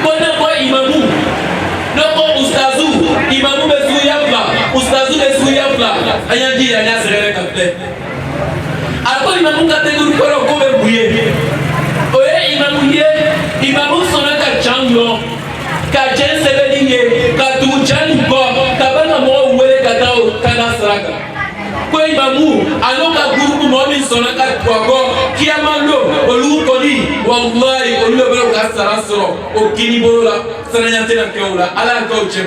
Connaît quoi Imamou? Non Oustazou, Imamou Bessouyafla, Oustazou Bessouyafla. Ayan dit Anya Serere Kapte. Après, il m'a dit catégorie pour le goût bouillé. Oui, il m'a dit, il m'a dit son acachango, kachen sebeliye, katuchan bo, kabana mo wele katao kanasraka. Quoi il m'a dit, alors qu'à groupe momi son acachango, qui a malo, au loup koni, wallahi, au lieu de le kasarasro, au kinibolola, sanayatena keola, à la gauche.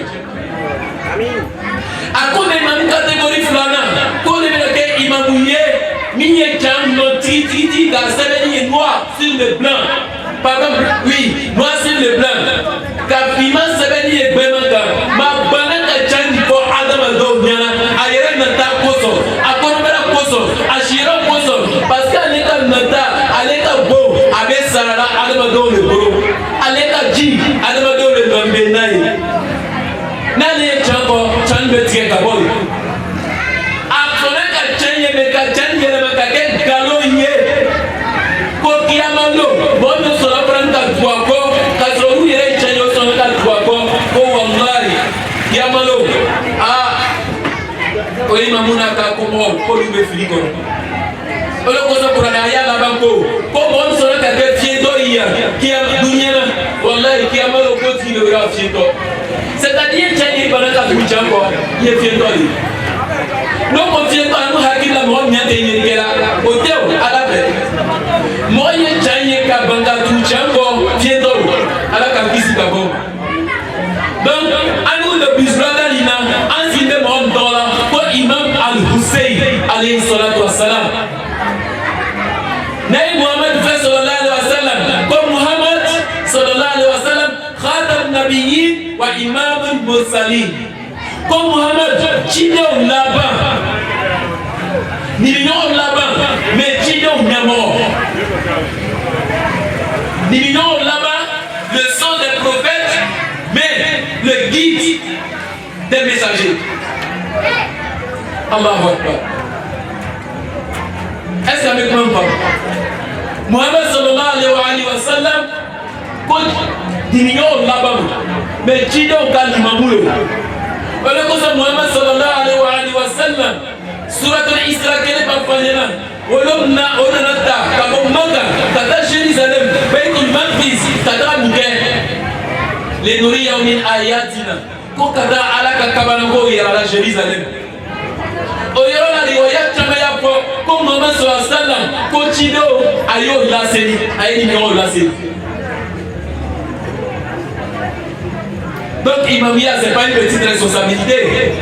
À quoi il m'a dit catégorie flana, quoi il m'a dit, il m'a dit, Migné Kang, notre titi, la semaine noir sur le blanc. Pardon, oui, noir sur le blanc. Kapima semaine est blanc. Ma banane Kang pour Adam Adoniana, Ayere Nata Koso, Akoromera Koso, Ashira Koso, parce qu'à l'état Nata, à l'état beau, avec Sarah, Adam Adon le beau, à l'état G, Adam Adon le Bambenaï. Nani Chango, Chango Tiekabol. Mamuna ka komo ko lube frigo olo ko so kurana ya la banko ko bon so ka ke fiendo iya ki am dunya na wallahi ki amalo ko ti le ra fiendo c'est-à-dire que il baraka du jambo ye fiendo li Donc on vient pas nous hakil la mo nya te yeke la o teo ala be mo ye janye ka banga tu chango tiendo ala ka kisi ka bon. Donc à nous le bisbrada lina en filme mo dola ko imam al-Hussein alayhi salatu wassalam nabi Muhammad sallallahu alaihi wasallam comme Muhammad sallallahu alaihi wasallam khatam nabiyyin wa imam al-mursalin comme Muhammad chino là-bas ni non là-bas mais chino nyamo ni non là-bas le sang des prophètes mais le guide des messagers. Allahu Akbar. Est-ce qu'avec moi pas Muhammad sallallahu alayhi wa sallam diminuons là-bas mais chino kalimamoulo. Oleh kerana Muhammad sallallahu alayhi wa sallam surat al-Isra kene papanyana olom na onanata kabo manga tata Jérusalem Baitul Maqdis tata muke le nuriya min ayatina ko kada alaka kabana ko yara Jérusalem oyora riwayat chama yapo ko Muhammad sallallahu alayhi wa sallam ko chido ayo laseni ayini no laseni. Donc imamia c'est pas une petite responsabilité.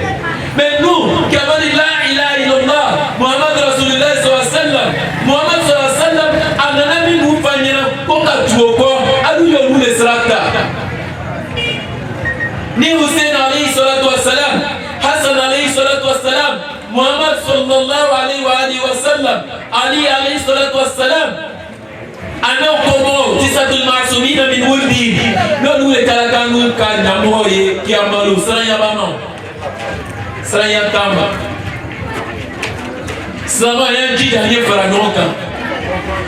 Mais nous qui avons dit la ilaha illallah Muhammad Rasulullah sallallahu alayhi wa sallam Muhammad sallallahu alayhi wa sallam ananami mufanyana koka tuoko adu yolu le srata ni Hussein alayhi salatu wassalam Hassan alayhi salatu wassalam Muhammad sallallahu alayhi wa sallam Ali alayhi salatu wassalam ana komo tisatul ma'sumina min wuldi lolu le kalakangu ka namoye kiamalu saranya bama saranya tamba sama ya jida ye faranonka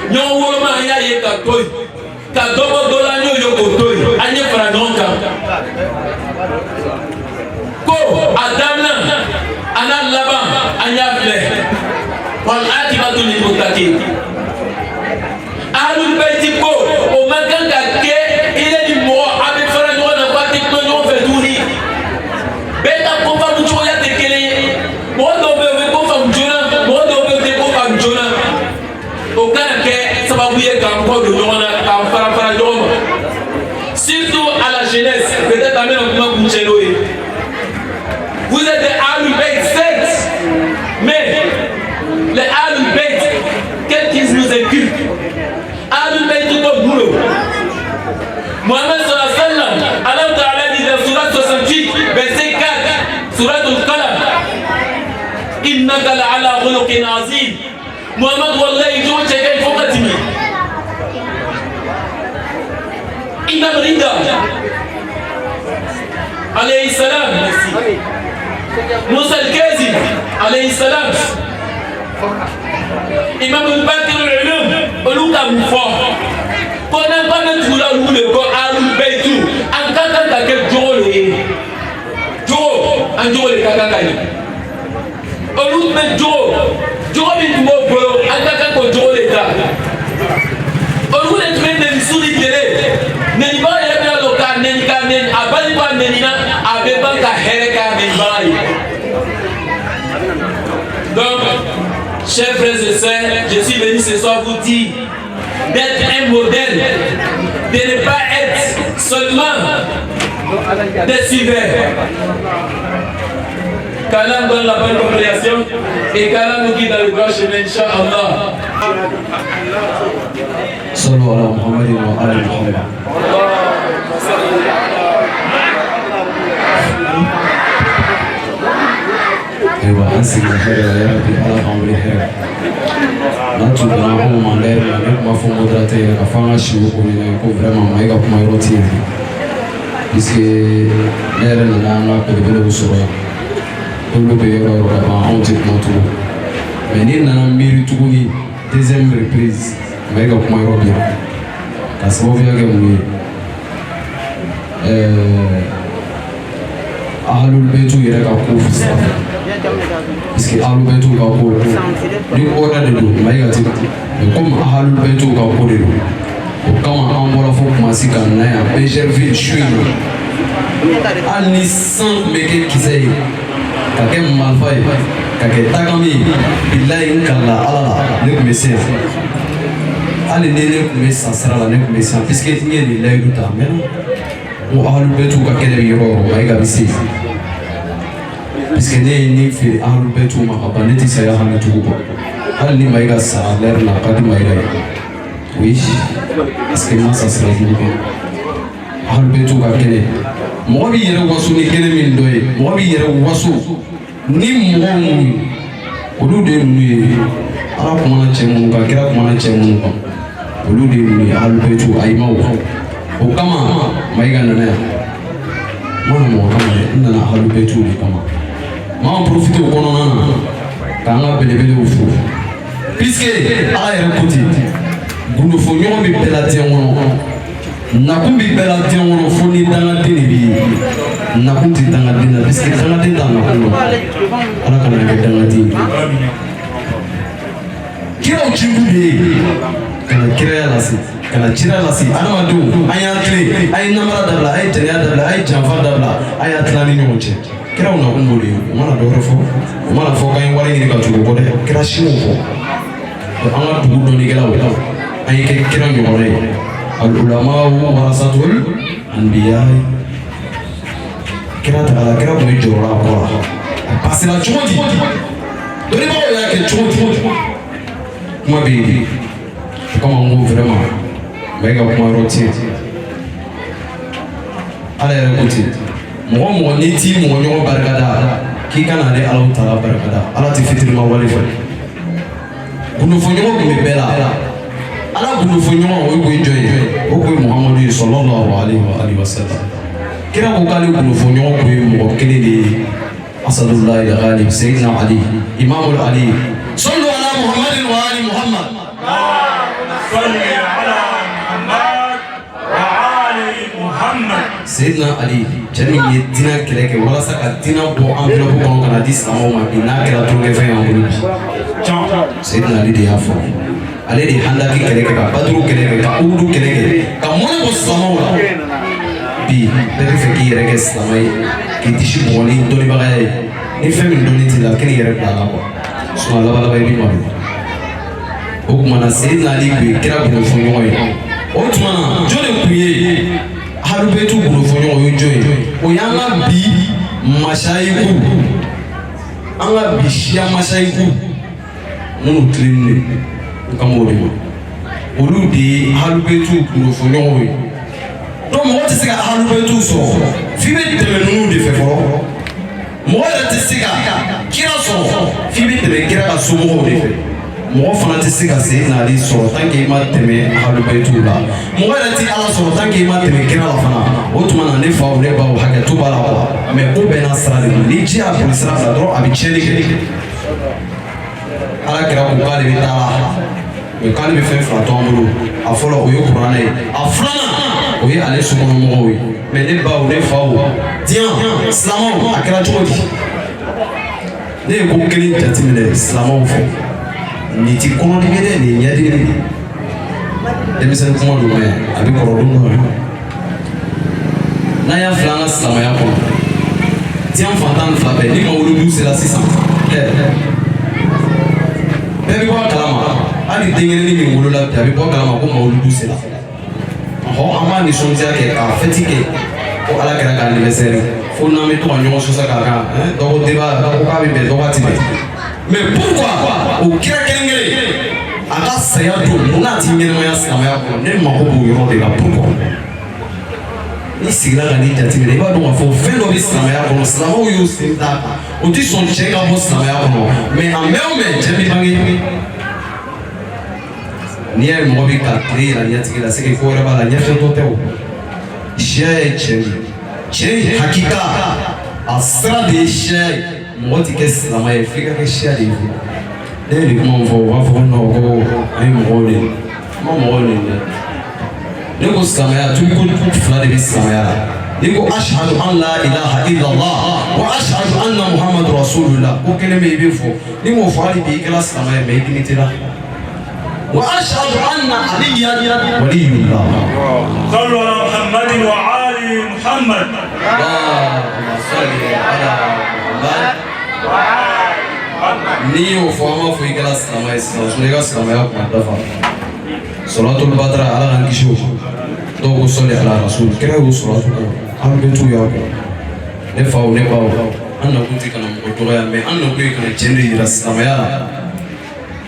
nyo woma ya ye ka toy ka dobo dola nyo yoko toy anye faranonka ko adamna ana laba anya fle wal atibatu lil muttaqin alul bayti ko o maganga ke ile ni mo abe fara no na kwa tekno fe duri beta ko fa mu choya tekele mo do be ko fa mu jona mo do be te ko fa mu jona o kana ke sababu ye ga ko do na ka fara joma surtout à la jeunesse peut-être amena kuma kuncheloye vous êtes des alul bayt certes mais les alul bayt qu'est-ce qu'ils nous inculquent Alul Bayt ko boulot. Muhammad sallallahu alayhi wa sallam Allah Ta'ala dit dans surat 68 verset 4 surat al-Qalam innaka la'ala khuluqin azim. Muhammad wallahi jo cheke fokatimi Imam Rida alayhi salam merci Musa al-Kazim alayhi salam Imam al-Baqir al-Ulum oluka mufo kona kona tula lule ko alul baytu an kaka kake jole an jole kaka kani olu be jo bi tumo bolo an kaka ko jole ta olu le trende misuli tele neni ba ya bela loka neni ka neni abali ba neni na abeba ka hereka neni bai. Donc chers frères et sœurs, je suis venu ce soir vous dire d'être un modèle, de ne pas être seulement des suiveurs. Qu'Allah donne la bonne compréhension et qu'Allah nous guide dans le droit chemin, Inch'Allah. Sallu ala Muhammad wa ala Muhammad. Ewa ansi ngahera ya Rabbi Allah amri hera. Natu bana ho mandere na kuma fo moderate ka fanga shiwo ko ni ko vraiment mai ka kuma roti ni. Puisque nere na na ko de lo soro. Ko lo be ro ro ba on ti ko to. Mais ni na miri tukuni deuxième reprise mai ka kuma ro bien. Ka sababu yake mwe Ahlul Bayt yɛrɛ ka ko fisa parce que Ahlul Bayt ka ko ni ordre de do mai ka ti mais comme Ahlul Bayt ka ko de do o kama an bɔra fo kuma si ka na ya Bergerville suina hali ni san bɛ kɛ kisɛ ye ka kɛ marifa ye kake takami billahi kala ala ne kumese ali ne kumesa sara ne kumesa puisque ni ni la yuta men o alu betu ka kele yoro ay ga bisi puisque ni fi alu betu ma ka baneti saya hanu tuko ali ni mai ga sara ler na ka di mai ga oui parce que moi ça sera du alu betu ka kele mo bi yere wasu ni kele min doye mo bi yere wasu ni mo olu de nu ala kuma na cɛ minnu kan kira kuma na cɛ minnu kan olu de nu alu betu ayimaw o kama mayiga nana yan mana mɔgɔ kama dɛ n nana alu betu de kama m'an profiter o kɔnɔna na k'an ka belebelew fo puisque ala yɛrɛ ko ten gundofɔ ɲɔgɔn bɛ bɛɛ la diɲɛ kɔnɔ nakun bɛ bɛɛ la diɲɛ kɔnɔ fo ni dangaden de bɛ yen nakun tɛ dangaden na puisque dangaden t'a nakun dɔn ala kana kɛ dangaden ye kiraw cingu de ye kana kiraya lase kana cira lase adamadenw an y'an tilen a ye namara dabila a ye jɛnɛya dabila a ye janfa dabila a y'a tila ni ɲɔgɔn cɛ kiraw nakun dɔ de ye o mana dɔ wɛrɛ fɔ o mana fɔ k'an ye wari ɲini ka tugu o kɔ dɛ kira siniw fɔ an ka dugu dɔnnikɛlaw an ye kɛ kira ɲɔgɔnna ye al-ulamau warasatul anbiya kira tagala kira tun bɛ jɔyɔrɔ a kɔrɔ a pasera cogo di dɔnnibagaw y'a kɛ cogo di kuma bɛ yen o kama n ko vraiment n bɛ ka kuma yɔrɔ tiɲɛ ala yɛrɛ ko ten mɔgɔ mɔgɔ n'i t'i mɔgɔ ɲɔgɔn barikada k'i ka na ale alaw taala barikada ala tɛ fitirima wale fɛ gundofɔ ɲɔgɔn tun bɛ bɛɛ la ala gundofɔ ɲɔgɔn o kun ye jɔn ye o kun ye muhamadu ye sallallahu alaihi wa sallam kira ko k'ale gundofɔ ɲɔgɔn kun ye mɔgɔ kelen de ye asadullahi al-ghalib sayyidina ali imamul ali sallu ala muhammadin wa ali muhammad salli ala muhammad wa ali muhammad sayyidina ali cɛ min ye diinɛ kɛlɛ kɛ walasa ka diinɛ bɔ enveloppe kɔnɔ ka na di silamɛw ma bi n'a kɛra tulonkɛfɛn y'an bolo bi sayyidina ali de y'a fɔ ale de handaki kɛlɛ kɛ ka baduru kɛlɛ kɛ ka uhudu kɛlɛ kɛ ka mɔnɛ bɔ silamɛw la bi bɛɛ bɛ fɛ k'i yɛrɛ kɛ silamɛ ye k'i disi bɔgɔ ni dɔnnibaga ye ni fɛn min dɔnni t'i la k'i yɛrɛ bila a la quoi sinon laban i b'i malo o tuma na sayyidina ali kun ye kira gundofɔ ɲɔgɔn ye o tuma na jɔn de kun ye alubetu gundofɔ ɲɔgɔn o ye jɔn ye o y'an ka bi masayiku an ka bi siya masayiku minnu tilennen de kama o de ma olu de ye alubetu gundofɔ ɲɔgɔn ye donc mɔgɔ tɛ se ka alubetu sɔrɔ f'i bɛ tɛmɛ ninnu de fɛ fɔlɔ mɔgɔ yɛrɛ tɛ se ka kira sɔrɔ f'i bɛ tɛmɛ kira ka somɔgɔw de fɛ mɔgɔ fana tɛ se ka sayyidina ali sɔrɔ tant que i ma tɛmɛ alubetu la mɔgɔ yɛrɛ tɛ ala sɔrɔ tant que i ma tɛmɛ kira la fana o tuma na ne faw ne baw hakɛto b'a la quoi mais ko bɛɛ n'a sira de don ni ji y'a boli sira fila dɔrɔn a bɛ tiɲɛni kɛ ala kira ko k'ale bɛ taa la mais k'ale bɛ fɛn fila to an bolo a fɔlɔ o ye kuranɛ ye a filanan o ye ale sokɔnɔmɔgɔw ye mais ne baw ne faw diɲɛ silamɛw a kɛra cogo di ne ye ko kelen jateminɛ silamɛw fɛ nin ti kɔnɔdimi dɛ nin ye ɲɛdimi de denmisɛnnin kuma don mɛ a bɛ kɔrɔ don dɔ n'an y'a filɛ an ka silamɛya kɔnɔ diɲɛ fantan ni fila bɛɛ ni mawuludu sera sisan bɛɛ bɛ bɔ a kalama hali denkɛrɛnin min wolola bi a bɛ bɔ a kalama ko mawuludu sera an b'a nisɔndiya kɛ k'a fɛti kɛ ko ala kɛra ka anniversaire fo n'an bɛ to ka ɲɔgɔn sɔsɔ k'a kan dɔ ko débat dɔ ko k'a bɛ bɛn dɔ ka ti bɛn mais pourquoi o kira kelen-kelen a ka saya don mun n'a ti ɲɛnɛmaya silamɛya kɔnɔ ne mago b'o yɔrɔ de la pourquoi n'i sigira ka n'i jateminɛ i b'a dɔn k'a fɔ fɛn dɔ bɛ silamɛya kɔnɔ silamɛw y'o sen d'a kan o tɛ sɔn cɛ ka bɔ silamɛya kɔnɔ mais a mɛn o mɛn cɛ bɛ bange n'i y'a ye mɔgɔ bɛ ka tile yira ɲɛtigi la c'est que ko wɛrɛ b'a la ɲɛfɛtɔ tɛ o siya ye cɛ de cɛ in hakika a sira de ye siya ye mɔgɔ tɛ kɛ silamɛ ye f'i ka kɛ siya de ye ne ye nin kuma fɔ u b'a fɔ ko non ko an ye mɔgɔw de ye ma mɔgɔw de ye dɛ ne ko silamɛya tubi ko fila de bɛ silamɛya la n'i ko ashhadu an la ilaha illallah wa ashhadu anna muhammadu rasulullah ko kelen bɛ i bɛ fɔ n'i m'o fɔ hali bi i kɛra silamɛ ye mais i dimi tɛ la wa ashhadu anna aliyan waliyullah sallu ala muhammadin wa ali muhammad allahumma salli ala muhammad wa ali ni o fama foi que elas não mais os negócios não é o que manda falar Salatul Badra ala kan kisho to ko soli ala rasul kira o salatul ala betu ya ko ne fa o ne ba o anna kunti kana mo to ya me anna ko kana jende rasama ya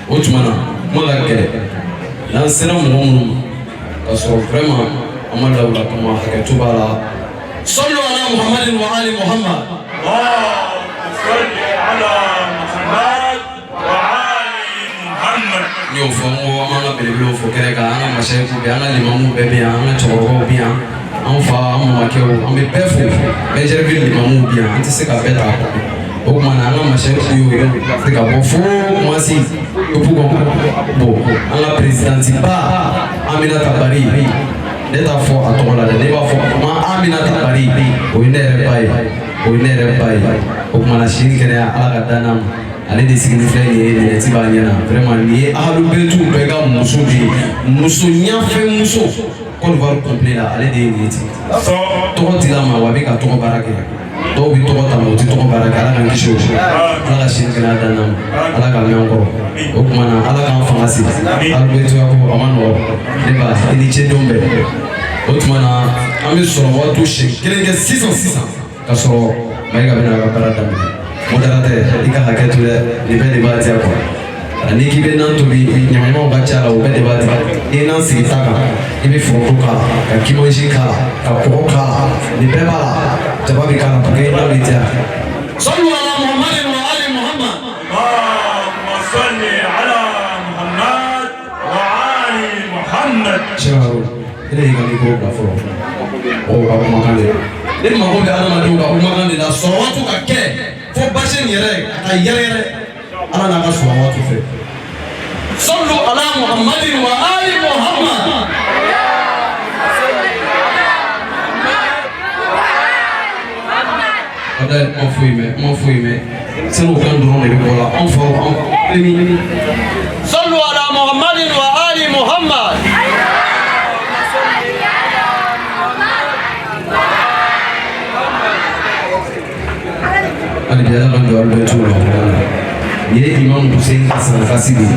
o tumana mala kele lan sera mo mo ka so vraiment amala wala kuma hakatu bala sallu ala muhammadin wa ali muhammad صلي على محمد وعلي محمد Yo fongo amana belebelo fo kere ka ana mashayiku be ana limamu be be ana choro be an fa an makeo an be befo be jerbi limamu be an tise ka beta o kuma na ana mashayiku yo se ka bo fo kuma si o pugo bo ana presidenti ba Aminata Bari neta fo atola de ba fo ma Aminata Bari o ne re bai o kuma na shin kere ala ka danam ale de sigi filɛ nin ye ti b'a ɲɛna vraiment nin ye ahlu bɛtu bɛɛ ka muso de ye muso ɲafɛ muso Côte d'Ivoire complet la ale de ye nin ye ten tɔgɔ dila ma wa a bɛ ka tɔgɔ baara kɛ dɔw bɛ tɔgɔ ta o tɛ tɔgɔ baara kɛ ala k'an kisi o ala ka sini kɛnɛya dan na ala ka mɛn kɔrɔ o tuma na ala k'an fanga se ahlu bɛtu ya ko a ma nɔgɔ ne ba i ni ce don bɛɛ o tuma na an bɛ sɔrɔ waati siɲɛ kelen kɛ sisan ka sɔrɔ Mayiga bɛna a ka baara daminɛ modérateur i ka hakɛ to dɛ nin bɛɛ de b'a diya quoi n'i k'i bɛ nan tobi ɲamaɲamaw ka ca la o bɛɛ de b'a diya i ye nan sigi ta kan i bɛ foroko k'a la ka kimansi k'a la ka kɔgɔ k'a la nin bɛɛ b'a la jaba bɛ k'a la parce que nan bɛ diya sallu ala muhammadin wa ali muhammad اللهم صل على محمد وعلي محمد Cheikh ele y'i ka micro bila fɔlɔ o ka kumakan de ne mago bɛ adamadenw ka kumakan de la sɔrɔwatu ka kɛ fo basi nin yɛrɛ ka yɛrɛ ala n'a ka sɔrɔwatu fɛ sallu ala muhammadin wa ali muhammad ada ma foyi mɛn sani o kan dɔrɔn de bɛ bɔ la anw faw anw premier sallu ala muhammadin wa ali muhammad ali biara kan do albe tu lo ye imam Hussein Hassan Kasidi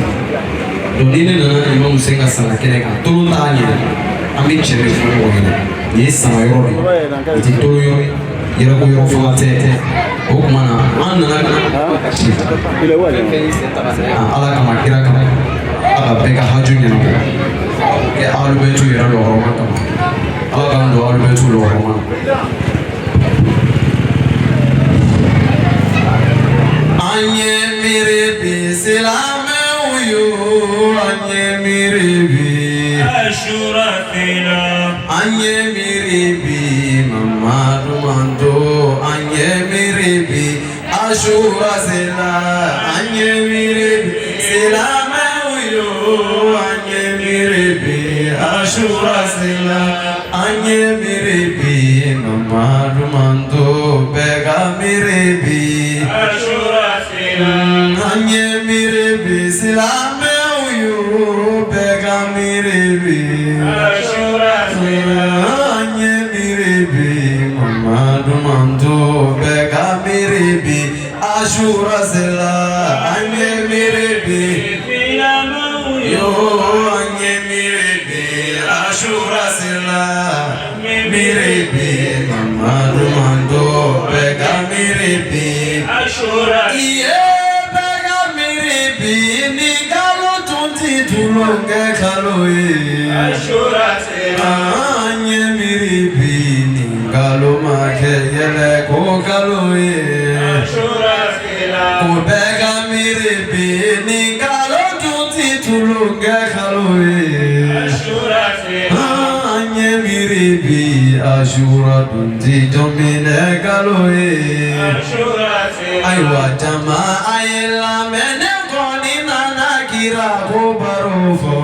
do ni ne nana imam Hussein Hassan kene kan to ta nya ami chere fo wo ni ye sama yoro ni ti to yo yero ko yo fa te o kuma na an nana ile wale ala kama kira kama ala be ka haju ni no ke albe tu yero lo ro kama ala kan do albe tu lo ro Anye miribi silame uyu anye miribi ashura fina anye miribi mamadu mando anye miribi ashura sila anye miribi silame uyu anye miribi ashura sila anye miribi mamadu mando bega miribi ashura anye miribi silame uyu bega miribi ashura anye miribi mamadu mando bega miribi ashura sila anye miribi silame uyu anye miribi ashura sila miribi mamadu mando bega miribi ashura tulonge kaloye ashura sela anye miribi ningalo make yele ko kaloye ashura sela ko bega miribi ningalo tunti tulonge kaloye ashura sela anye miribi ashura tunti domine kaloye ashura sela aywa jama ayela mene koni nana kira ko barofo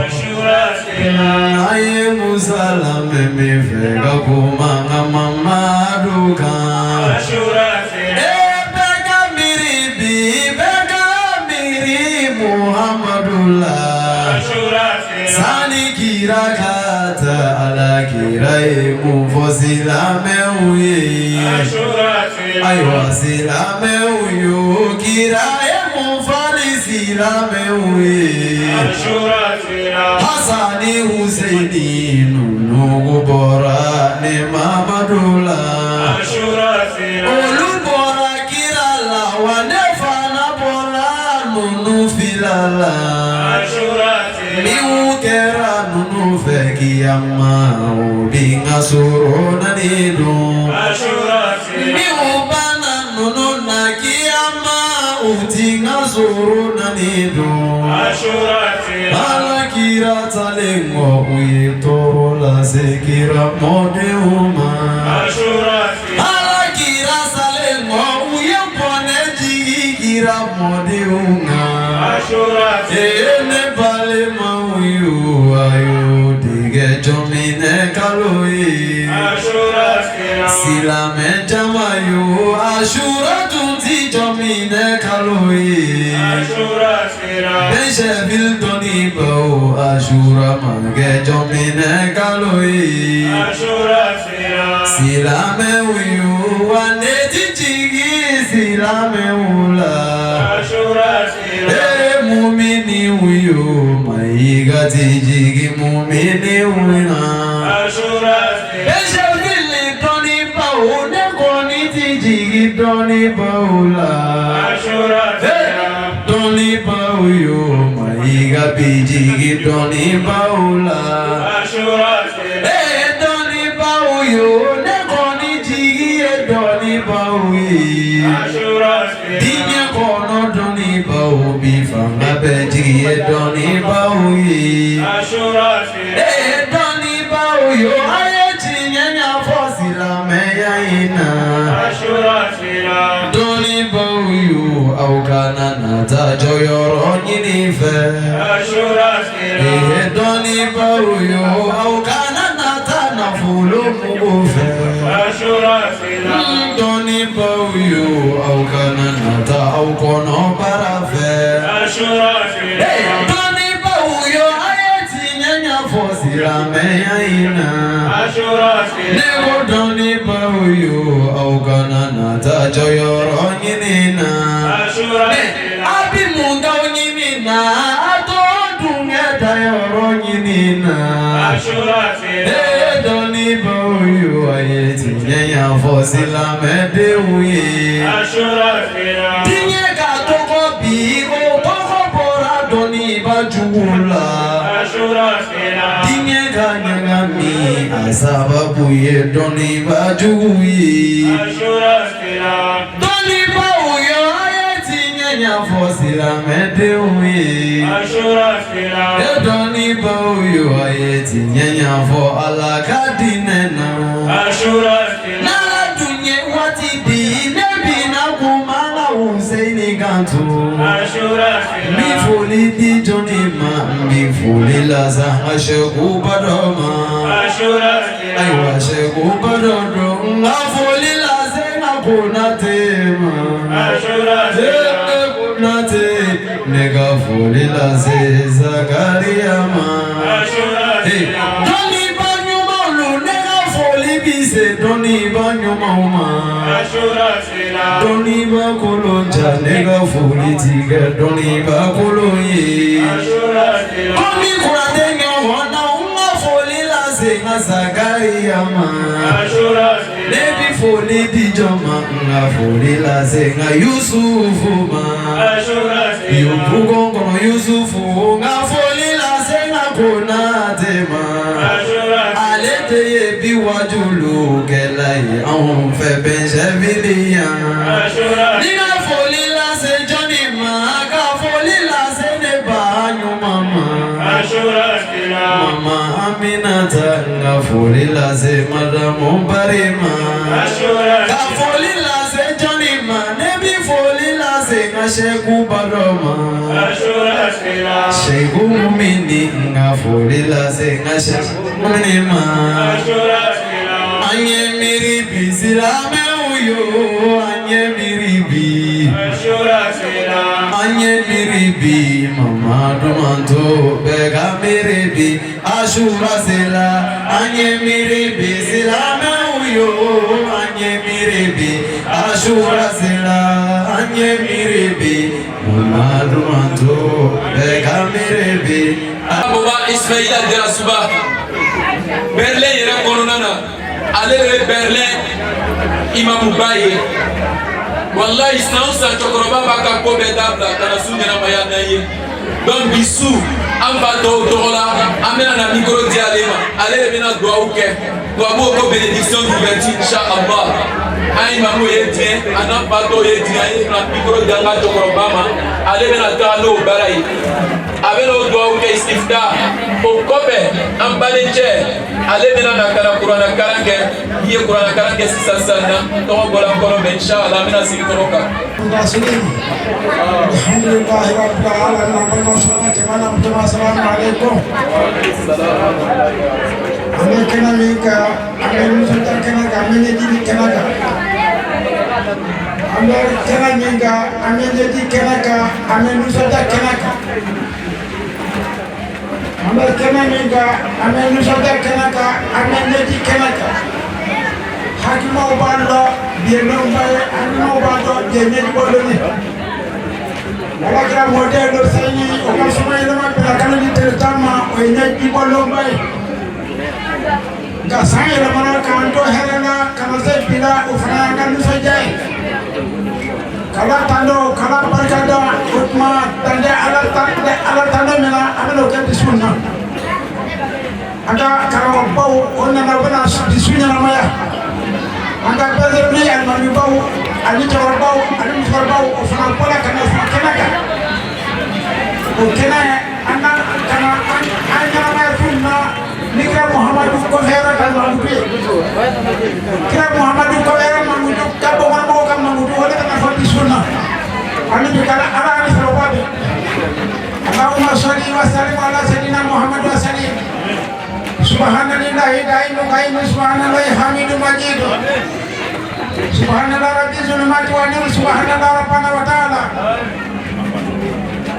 ashura sela aye musalame me fega ko manga mamadu kan ashura sela bega miri muhammadullah ashura sela sani kira kata ala kira mufosila meuye ashura sela aywa sila meuyo kira silame uye Ashura sira Hasani Husaini Nunugu bora ne Mamadula Ashura sira Olubora kirala wanefana bola nunu filala Ashura sira Miukera nunu fekiyama Ubinga suru nanidu Ashura sira Miubana nunu nakiyama Utinga suru nanidu Ashura sira Alakira talengo uyetoro la sekira modeuma Ashura sira Alakira salengo uyepone jigikira modeunga Ashura sira Ene bale mauyu ayu dige jomine kaloi Ashura sira Silame jamayu ashura tunti jomine kaloi Ashura sira Bencheville Tony Bao Ashura Mange Jomine Kaloi Ashura sira Silame Uyu Wane Tichigi Silame Ula Ashura sira Mumini Uyu Maiga Tijigi Mumini Uina Ashura sira Bencheville Tony Bao Nekoni Tijigi Tony Baula Ashura sira Tony Pauyo, Maiga Pijigi, Tony Paula. Ashura sira Tony Pauyo, Nekoni Jigi, Tony Paui. Ashura sira Dinya Kono, Tony Pau, Bifanga Pejigi, Tony Paui. Ashura sira Tony Pauyo, Ayetinya Fosila Meyaina. Ashura sira Tony Pauyo, Aukana Nata Joyoro Ninife. Ashura sira Tony Pauyo, Aukana Nata Nafulu Mugufe. Ashura sira Tony Pauyo, Aukana Nata Aukono Parafe. Ashura sira Tony Pauyo, Ayeti Nyanya Fosila Meyaina. Ashura sira Nego Tony Pauyo, Aukana Nata Joyoro Nina. Ashura sira Abi munda onyinina ato dunga tayoro nyinina Ashura sira Doni boyu ayeti nyanya fosila medewuye Ashura sira Tinye katoko bi o toko bora doni bajula Ashura sira Tinye kanyanga mi asababuye doni bajuye Ashura sira Doni boyu ayeti nyanya fosila medewuye Ashura sira Doni boyu ayeti nyanya fo alakadinena Ashura sira Nala dunye wati di nebi na kumanga Husaini kantu Ashura sira Mi foli di Johnny ma mi foli laza Ashegu badoma Ashura sira Aywa shegu badodo Nga foli laze nga kunatema Ashura sira Kunate Nega foli laze Zakariyama Ashura sira Doni banyuma ulu nega foli bise Doni banyuma uma Ashura sira Doni bakolo ja nega foli tige Doni bakolo ye Ashura sira Doni kurate wana unga foli laze nga Zakariyama Ashura sira Nebi foli dijoma nga foli laze nga Yusufu ma Ashura sira Yubugongono Yusufu nga foli laze nga Konatema Ashura sira Aleteye biwajulu kelaye Ahun fe Bencheville Ashura Nina foli laze Johnny ma Ka foli laze ne banyu mama Ashura sira Mama Aminata nga foli laze Madamu Barima Ashura Ka foli laze Johnny ma Nebi foli laze nga Sheku Badoma Ashura sira Sheku Mumini nga foli laze nga Sheku Munima Ashura sira Anye miribi silame uyo Anye miribi Ashura sira Anye miribi Mama Dumanto Bega miribi Ashura sila Anye miribi silame uyo Anye miribi Ashura sila Anye miribi Muhammad Manto Begamirebe Baba Ismaïla de la Souba Berlin ira kononana ale Berlin Imam Baye wallahi isnan sa chokoroba baka ko bedabla kana sunyana mayana ye donc bisu amba do dola amena na micro dialema ale bena doa uke doa ko bénédiction d'ouverture inshallah ay mamu yedien ana bato yedien ay na micro dialema chokoroba ma ale bena ta no barai abelo doa uke istifta o kobe ambalenche ale bena na kala qur'ana karange ye qur'ana karange sisasana to gola kono inshallah mina sikoroka alhamdulillah rabbil alamin wa salatu assalamu alaikum ame kena mika ame musuta kena ame jadi kena ame kena mika ame jadi kena ame musuta kena ame kena mika ame musuta kena ame jadi kena hakima ubando bieno mbaye hakima ubando jenye boloni wala kira modelo sayi o ka suma ilama bila kana ni teletama o yenye bolo mbaye ga sayi la mana kanto herena kana se bila o fana ga nusa jay kala tando kala barkada utma tande ala tande mena amelo ke sunna aga karawa baw onna na bana disunya na maya anga pese ni almami baw ali jawar baw ali musar baw o fana pola kana kenaka o kenaya anda kana anya na sunna nikra muhammadu ko hera kan mangubi kira muhammadu ko hera mangudu kabo ngamo kam mangudu wala kana fati sunna ani bikala ala ani sababi Allahumma shalli wa sallim ala sayyidina Muhammad wa sallim subhanallahi da'imu qayyim subhanallahi hamidum majid subhanallah rabbil zulumati wa nur subhanallah rabbana wa ta'ala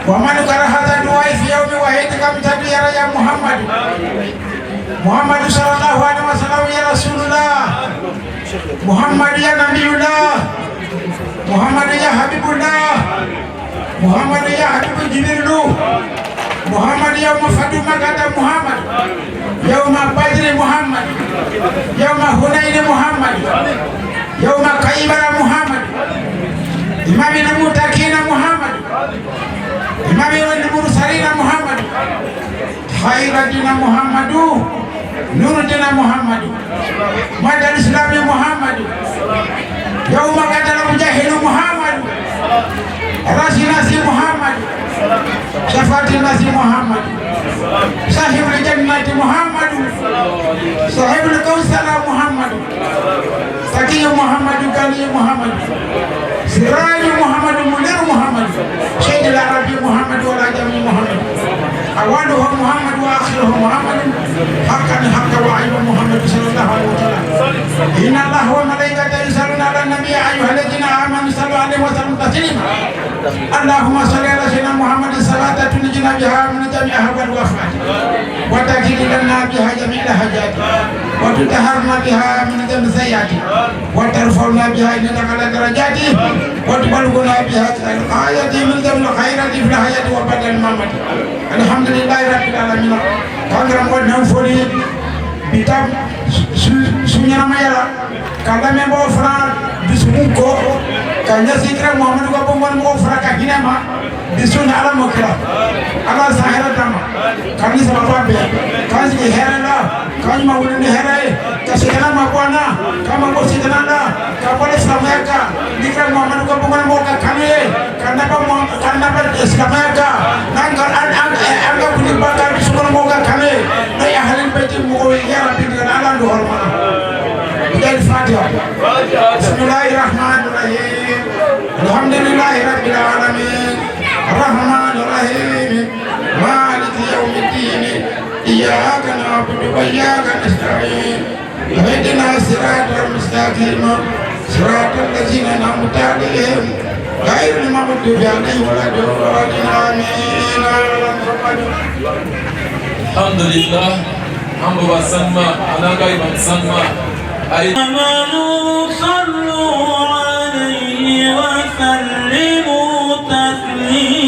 wa man qara hadha du'a fi yawmi wahid kam tadiyara ya Muhammad Muhammad sallallahu alaihi wasallam ya Rasulullah Muhammad ya Nabiullah Muhammad ya Habibullah Muhammad ya Habibul Jibrilu Muhammad ya Mufadu Magada Muhammad Yauma Badri Muhammad Yauma Hunain Muhammad Yauma Kaibara Muhammad Imamina Mutakina Muhammad Imamina Mursalina Muhammad Khairadina Muhammadu Nuruddina Muhammadu Madal Islami Muhammadu Yauma Qatala Mujahidu Muhammadu Rasi Nasi Muhammadu Syafati Nasi Muhammadu Sahibul Jannati Muhammadu Sahibul Kausara Muhammadu Taqiyu Muhammadu Gali Muhammadu Siraju Muhammadu Munir Muhammadu Syedil Arabi Muhammadu Wal Ajami Muhammadu Awaluhu Muhammadu wa akhiruhu Muhammadu Haqqan haqqa wa ayyu Muhammadu sallallahu alaihi wasallam Inna Allah wa malaikatahu yusalluna ala nabi ayyuhalladzina amanu sallu alaihi wa sallimu taslima Allahumma salli ala sayyidina Muhammad salatan tunjina biha min jami'i ahwal wa afat wa takili lana biha jami'al hajat wa tutahharna biha min jami'i sayyiati wa tarfa'una biha ila darajati wa tubalghuna biha al-ayati min jami'il khairati fil hayati wa badal mamati alhamdulillahi rabbil alamin kangram wadna foli bitam sunyana mayala kala membo fra bisumuko kanya sikra muhammad ko bomon mo fra ka ginema bisuna ala mokra ala sahara dama kani sama be kanji herala kanji mawulini herai kasikana mabwana kama ko sitananda kapale sameka dikra muhammad ko bomon mo ka kane kanaba islamaka nanga anga kuni bakar sumon mo ka kane no ya halin beti mo ya rabbi ala do horma الفاتحة بسم الله الرحمن الرحيم الحمد لله رب العالمين الرحمن الرحيم مالك يوم الدين إياك نعبد وإياك نستعين اهدنا الصراط المستقيم صراط الذين أنعمت عليهم غير المغضوب عليهم ولا الضالين آمين الحمد لله حمد وسلم على غير مسمى آمنوا صلوا عليه وسلموا تسليما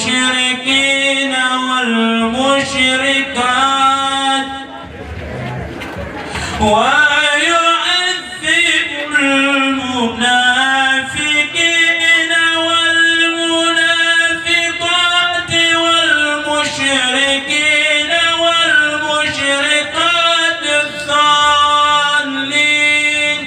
والمشركين والمشركات ويعذب المنافقين والمنافقات والمشركين والمشركات الضالين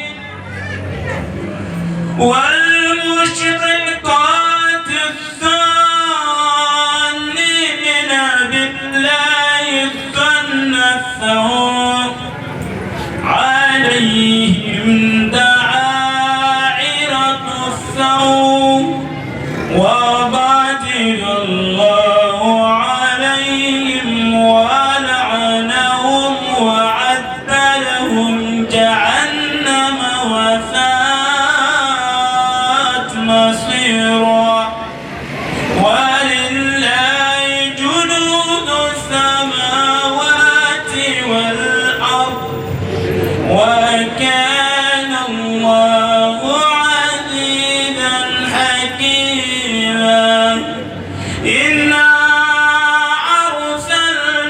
والمشركات الظانين بالله الظن السوء عليهم دائرة السوء وغضب الله عليهم ولعنهم وأعد لهم جهنم وساءت مصيرا ولله جنود السماوات والأرض وكان الله عزيزا حكيما إنا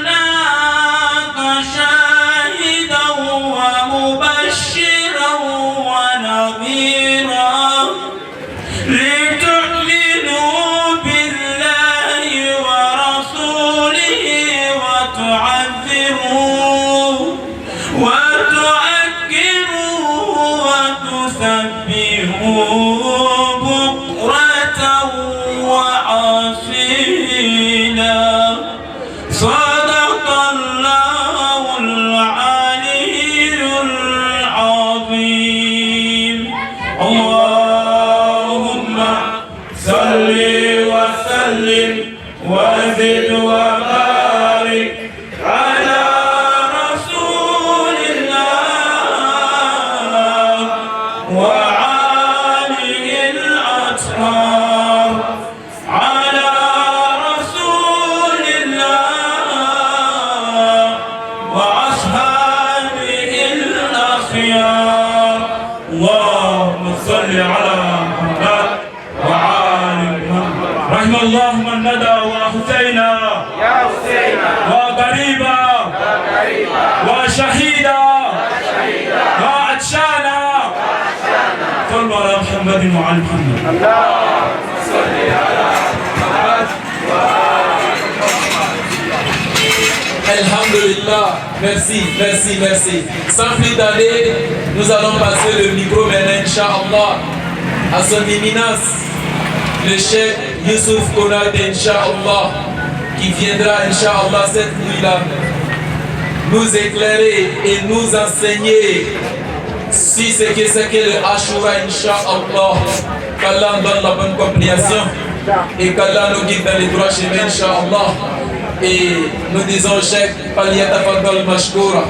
أرسلناك شاهدا ومبشرا ونذيرا لتؤمنوا بالله ورسوله وتعذروه وتؤكروه وتسبحوه بكرة وأصيلا صدق الله العلي العظيم اللهم صل وسلم وزد وبارك على رسول الله وآله الأطهار على رسول الله وأصحابه الأخيار اللهم صل على محمد وعلى محمد رحم الله من ندى وحسينا وقريبا وشهيدا وعطشانا صلوا على محمد وعلى محمد Alhamdulillah, merci, merci, merci. Sans plus tarder, nous allons passer le micro maintenant, Inch'Allah, à son éminence, le Cheikh Youssouf Konate, Inch'Allah, qui viendra, Inch'Allah, cette nuit-là, nous éclairer et nous enseigner si c'est que le Ashura, Inch'Allah, qu'Allah nous donne la bonne compréhension et qu'Allah nous guide dans les droits chemins, Inch'Allah. Et nous disons, Cheikh, Paliyata Fadal Mashkoura.